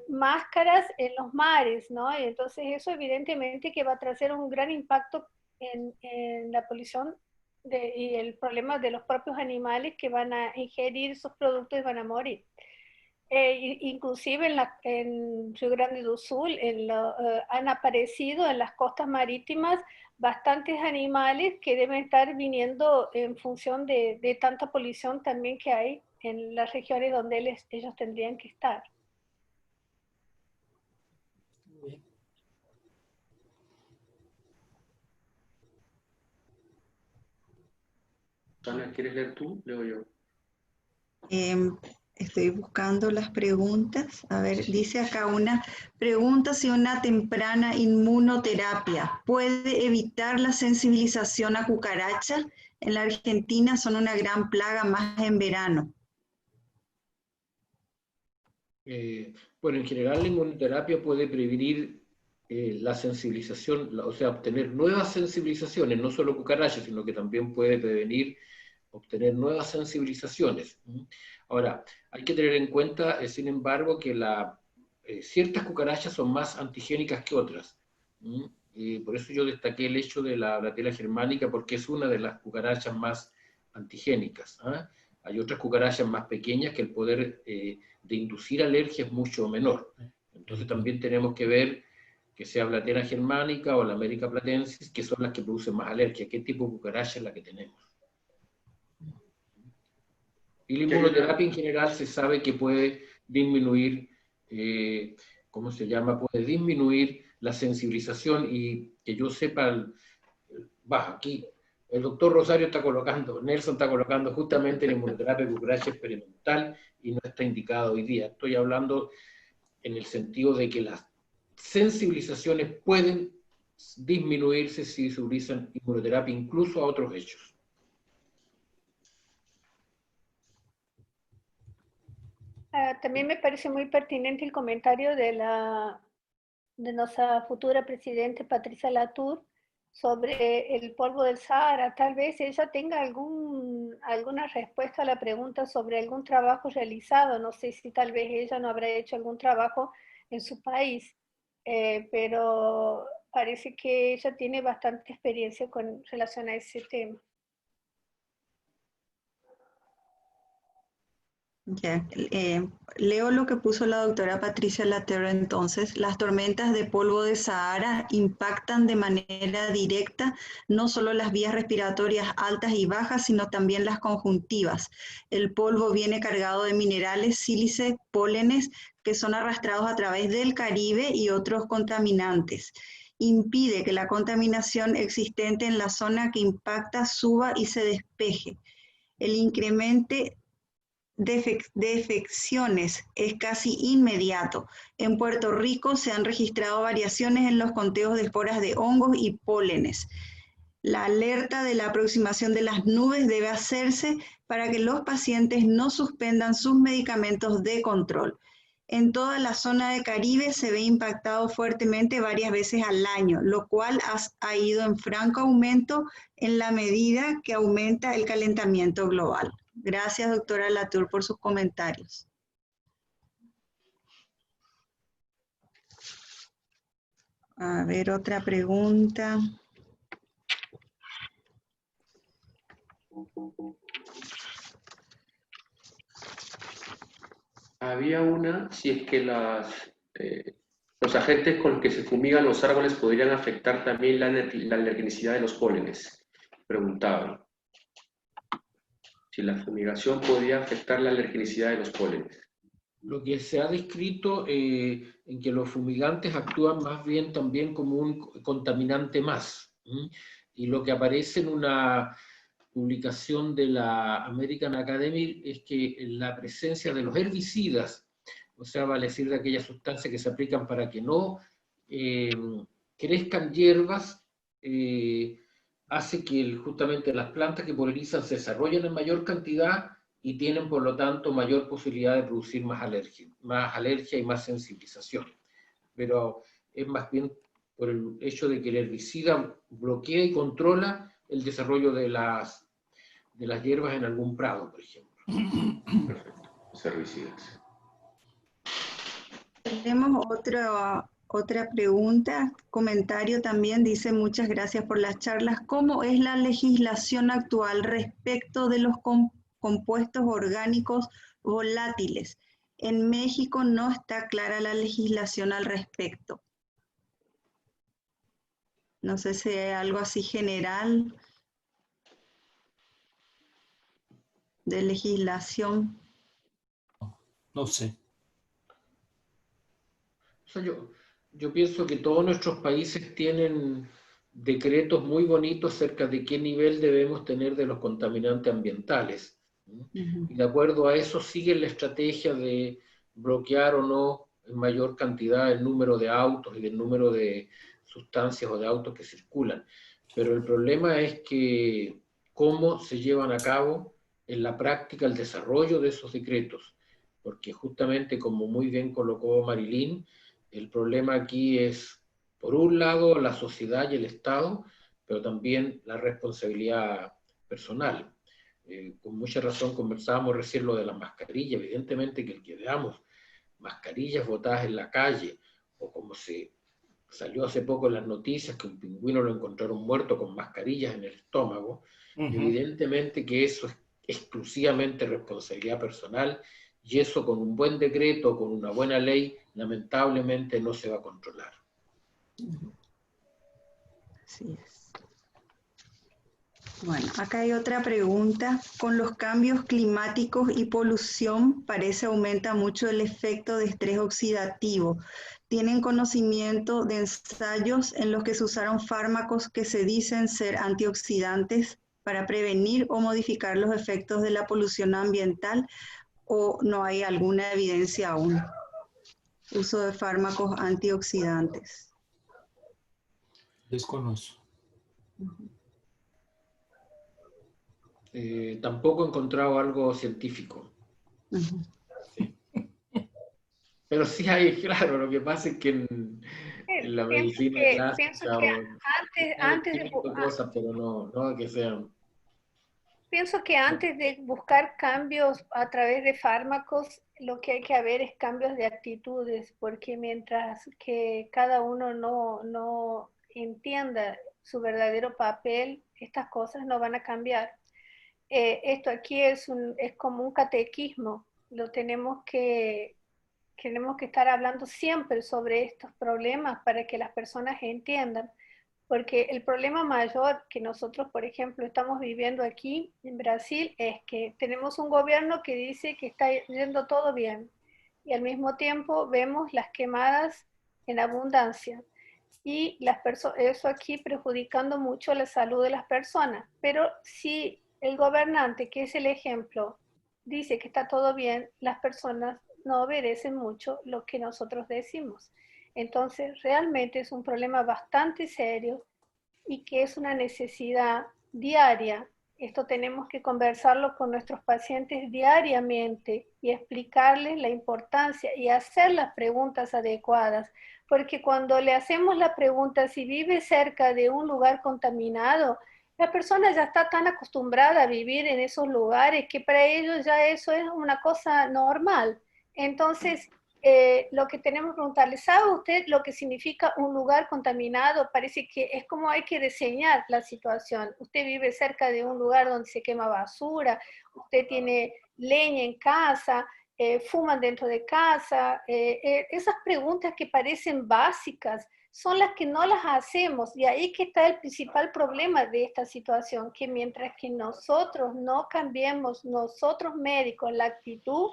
máscaras en los mares, ¿no? Y entonces eso evidentemente que va a traer un gran impacto en la polución y el problema de los propios animales que van a ingerir esos productos y van a morir. Inclusive en Río Grande do Sul han aparecido en las costas marítimas bastantes animales que deben estar viniendo en función de tanta polución también que hay en las regiones donde ellos tendrían que estar. Ana, ¿quieres leer tú? Leo yo. Estoy buscando las preguntas. A ver, dice acá una pregunta si una temprana inmunoterapia puede evitar la sensibilización a cucarachas. En la Argentina son una gran plaga más en verano. Bueno, en general la inmunoterapia puede prevenir la sensibilización, o sea, obtener nuevas sensibilizaciones, no solo cucarachas, sino que también puede prevenir obtener nuevas sensibilizaciones. Ahora, hay que tener en cuenta, sin embargo, que ciertas cucarachas son más antigénicas que otras. Por eso yo destaqué el hecho de la Bratella germanica, porque es una de las cucarachas más antigénicas. Hay otras cucarachas más pequeñas que el poder de inducir alergia es mucho menor. Entonces también tenemos que ver que sea Bratella germanica o la America platensis, que son las que producen más alergia, qué tipo de cucaracha es la que tenemos. Y la inmunoterapia en general se sabe que puede disminuir, ¿cómo se llama? Puede disminuir la sensibilización y que yo sepa, aquí el doctor Rosario Nelson está colocando justamente la inmunoterapia de cucaracha experimental y no está indicado hoy día. Estoy hablando en el sentido de que las sensibilizaciones pueden disminuirse si se utilizan inmunoterapia incluso a otros hechos. También me parece muy pertinente el comentario de nuestra futura presidente Patricia Latour sobre el polvo del Sahara. Tal vez ella tenga alguna respuesta a la pregunta sobre algún trabajo realizado. No sé si tal vez ella no habrá hecho algún trabajo en su país, pero parece que ella tiene bastante experiencia con relación a ese tema. Ya, leo lo que puso la doctora Patricia Latero entonces. Las tormentas de polvo de Sahara impactan de manera directa no solo las vías respiratorias altas y bajas, sino también las conjuntivas. El polvo viene cargado de minerales, sílice, pólenes, que son arrastrados a través del Caribe y otros contaminantes. Impide que la contaminación existente en la zona que impacta suba y se despeje. El incremento de infecciones es casi inmediato. En Puerto Rico se han registrado variaciones en los conteos de esporas de hongos y pólenes. La alerta de la aproximación de las nubes debe hacerse para que los pacientes no suspendan sus medicamentos de control. En toda la zona de Caribe se ve impactado fuertemente varias veces al año, lo cual ha ido en franco aumento en la medida que aumenta el calentamiento global. Gracias, doctora Latour, por sus comentarios. A ver, otra pregunta. Había una, si es que los agentes con que se fumigan los árboles podrían afectar también la alergenicidad de los pólenes. Preguntaban si la fumigación podía afectar la alergenicidad de los pólenes. Lo que se ha descrito en que los fumigantes actúan más bien también como un contaminante más. Y lo que aparece en una publicación de la American Academy es que la presencia de los herbicidas, o sea, vale decir de aquellas sustancias que se aplican para que no crezcan hierbas, hace que justamente las plantas que polinizan se desarrollen en mayor cantidad y tienen por lo tanto mayor posibilidad de producir más alergia y más sensibilización. Pero es más bien por el hecho de que el herbicida bloquea y controla el desarrollo de las hierbas en algún prado, por ejemplo. Perfecto, los herbicidas. Tenemos otra pregunta, comentario también, dice muchas gracias por las charlas. ¿Cómo es la legislación actual respecto de los compuestos orgánicos volátiles? En México no está clara la legislación al respecto. No sé si hay algo así general de legislación. No sé. O sea, yo pienso que todos nuestros países tienen decretos muy bonitos acerca de qué nivel debemos tener de los contaminantes ambientales. Y de acuerdo a eso siguen la estrategia de bloquear o no en mayor cantidad el número de autos y el número de sustancias o de autos que circulan. Pero el problema es que cómo se llevan a cabo en la práctica el desarrollo de esos decretos. Porque justamente, como muy bien colocó Marilyn, el problema aquí es, por un lado, la sociedad y el Estado, pero también la responsabilidad personal. Con mucha razón conversábamos recién lo de las mascarillas. Evidentemente que el que veamos mascarillas botadas en la calle, o como se salió hace poco en las noticias que un pingüino lo encontraron muerto con mascarillas en el estómago, evidentemente que eso es exclusivamente responsabilidad personal, y eso con un buen decreto, con una buena ley, lamentablemente no se va a controlar. Así es. Bueno, acá hay otra pregunta. Con los cambios climáticos y polución parece aumenta mucho el efecto de estrés oxidativo. ¿Tienen conocimiento de ensayos en los que se usaron fármacos que se dicen ser antioxidantes para prevenir o modificar los efectos de la polución ambiental, o no hay alguna evidencia aún? Uso de fármacos antioxidantes. Desconozco. Tampoco he encontrado algo científico. Sí. Pero sí hay, claro, lo que pasa es que en la medicina clásica pienso que antes de cosas, pero no que sean. Pienso que antes de buscar cambios a través de fármacos, lo que hay que haber es cambios de actitudes, porque mientras que cada uno no entienda su verdadero papel, estas cosas no van a cambiar. Esto aquí es como un catequismo tenemos que estar hablando siempre sobre estos problemas para que las personas entiendan. Porque el problema mayor que nosotros, por ejemplo, estamos viviendo aquí en Brasil es que tenemos un gobierno que dice que está yendo todo bien y al mismo tiempo vemos las quemadas en abundancia y eso aquí perjudicando mucho la salud de las personas. Pero si el gobernante, que es el ejemplo, dice que está todo bien, las personas no obedecen mucho lo que nosotros decimos. Entonces, realmente es un problema bastante serio y que es una necesidad diaria. Esto tenemos que conversarlo con nuestros pacientes diariamente y explicarles la importancia y hacer las preguntas adecuadas, porque cuando le hacemos la pregunta si vive cerca de un lugar contaminado, la persona ya está tan acostumbrada a vivir en esos lugares que para ellos ya eso es una cosa normal. Entonces, lo que tenemos que preguntarle, ¿sabe usted lo que significa un lugar contaminado? Parece que es como hay que diseñar la situación. Usted vive cerca de un lugar donde se quema basura, usted tiene leña en casa, fuman dentro de casa. Esas preguntas que parecen básicas son las que no las hacemos, y ahí que está el principal problema de esta situación, que mientras que nosotros no cambiemos, nosotros médicos, la actitud,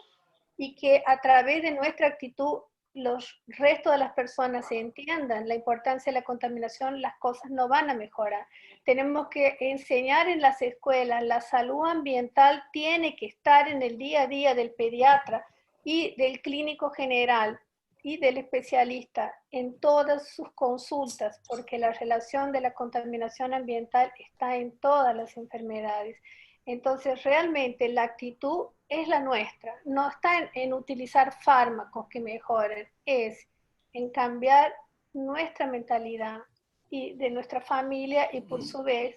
y que a través de nuestra actitud los restos de las personas se entiendan la importancia de la contaminación, las cosas no van a mejorar. Tenemos que enseñar en las escuelas, la salud ambiental tiene que estar en el día a día del pediatra y del clínico general y del especialista en todas sus consultas, porque la relación de la contaminación ambiental está en todas las enfermedades. Entonces, realmente la actitud es la nuestra, no está en utilizar fármacos que mejoren, es en cambiar nuestra mentalidad y de nuestra familia y por su vez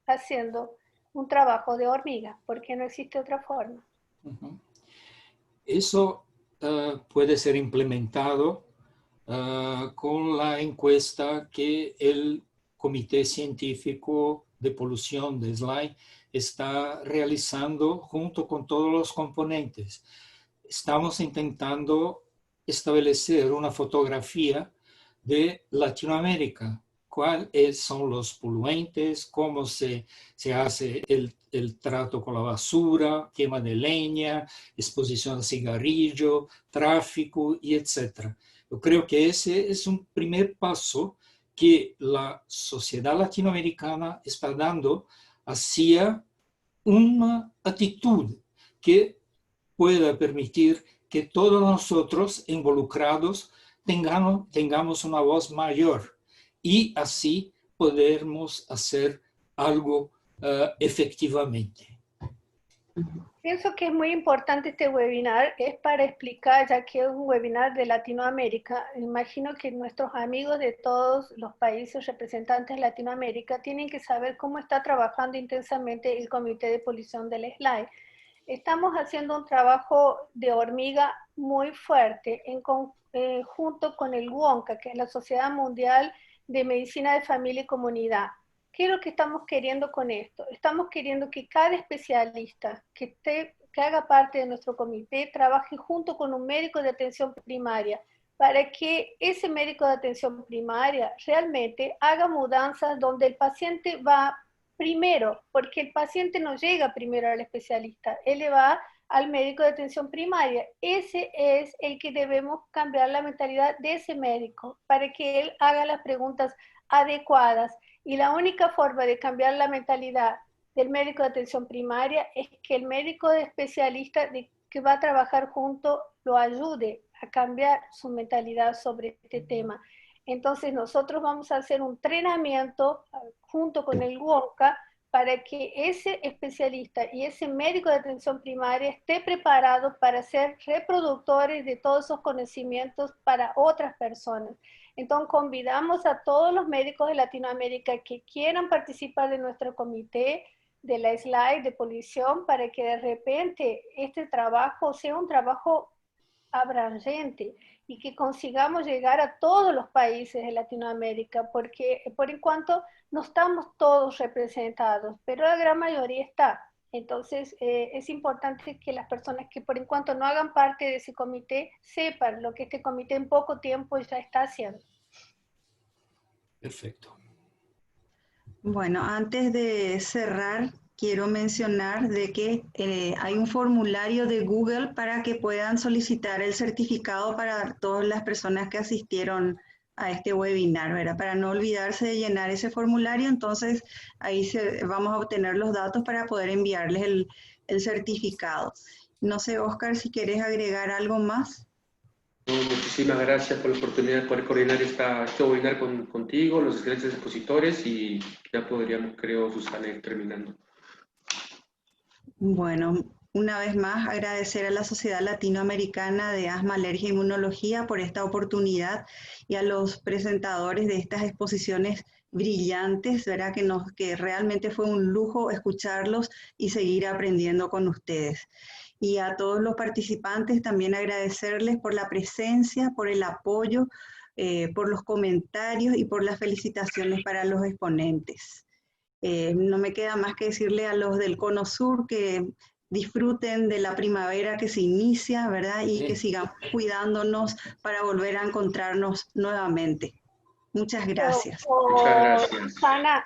haciendo un trabajo de hormiga, porque no existe otra forma. Eso puede ser implementado con la encuesta que el Comité Científico de Polución de SLAI está realizando junto con todos los componentes. Estamos intentando establecer una fotografía de Latinoamérica, cuáles son los poluentes, cómo se hace el trato con la basura, quema de leña, exposición a cigarrillo, tráfico y etc. Yo creo que ese es un primer paso que la sociedad latinoamericana está dando hacia una actitud que pueda permitir que todos nosotros involucrados tengamos una voz mayor y así podemos hacer algo efectivamente. Pienso que es muy importante este webinar, es para explicar, ya que es un webinar de Latinoamérica, imagino que nuestros amigos de todos los países representantes de Latinoamérica tienen que saber cómo está trabajando intensamente el Comité de Polución del SLAI. Estamos haciendo un trabajo de hormiga muy fuerte junto con el WONCA, que es la Sociedad Mundial de Medicina de Familia y Comunidad. ¿Qué es lo que estamos queriendo con esto? Estamos queriendo que cada especialista que haga parte de nuestro comité trabaje junto con un médico de atención primaria para que ese médico de atención primaria realmente haga mudanzas donde el paciente va primero, porque el paciente no llega primero al especialista, él le va al médico de atención primaria. Ese es el que debemos cambiar la mentalidad de ese médico para que él haga las preguntas adecuadas. Y la única forma de cambiar la mentalidad del médico de atención primaria es que el médico de especialista que va a trabajar junto lo ayude a cambiar su mentalidad sobre este tema. Entonces nosotros vamos a hacer un entrenamiento junto con el WONCA para que ese especialista y ese médico de atención primaria esté preparado para ser reproductores de todos esos conocimientos para otras personas. Entonces convidamos a todos los médicos de Latinoamérica que quieran participar de nuestro comité de la SLAI de polución para que de repente este trabajo sea un trabajo abrangente y que consigamos llegar a todos los países de Latinoamérica, porque por en cuanto no estamos todos representados, pero la gran mayoría está. Entonces, es importante que las personas que por enquanto no hagan parte de ese comité sepan lo que este comité en poco tiempo ya está haciendo. Perfecto. Bueno, antes de cerrar, quiero mencionar de que hay un formulario de Google para que puedan solicitar el certificado para todas las personas que asistieron a este webinar, ¿verdad? Para no olvidarse de llenar ese formulario, entonces ahí vamos a obtener los datos para poder enviarles el certificado. No sé, Oscar, si quieres agregar algo más. Muchísimas gracias por la oportunidad de poder coordinar este webinar contigo, los excelentes expositores, y ya podríamos, creo, Susana, ir terminando. Bueno, una vez más agradecer a la Sociedad Latinoamericana de Asma, Alergia e Inmunología por esta oportunidad y a los presentadores de estas exposiciones brillantes, ¿verdad? Que realmente fue un lujo escucharlos y seguir aprendiendo con ustedes. Y a todos los participantes también agradecerles por la presencia, por el apoyo, por los comentarios y por las felicitaciones para los exponentes. No me queda más que decirle a los del Cono Sur que disfruten de la primavera que se inicia, ¿verdad? Y que sigamos cuidándonos para volver a encontrarnos nuevamente. Muchas gracias. Muchas gracias.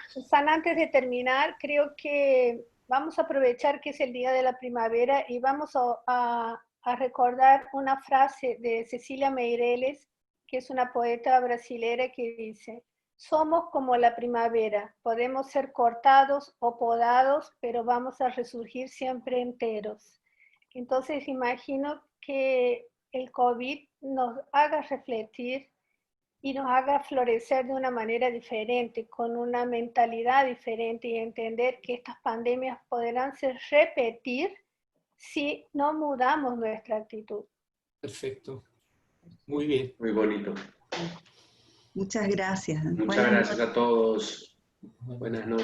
Susana, antes de terminar, creo que vamos a aprovechar que es el día de la primavera y vamos a recordar una frase de Cecília Meirelles, que es una poeta brasilera, que dice: somos como la primavera, podemos ser cortados o podados, pero vamos a resurgir siempre enteros. Entonces imagino que el COVID nos haga refletir y nos haga florecer de una manera diferente, con una mentalidad diferente, y entender que estas pandemias podrán repetir si no mudamos nuestra actitud. Perfecto. Muy bien. Muy bonito. Muchas gracias. Muchas gracias a todos. Buenas noches.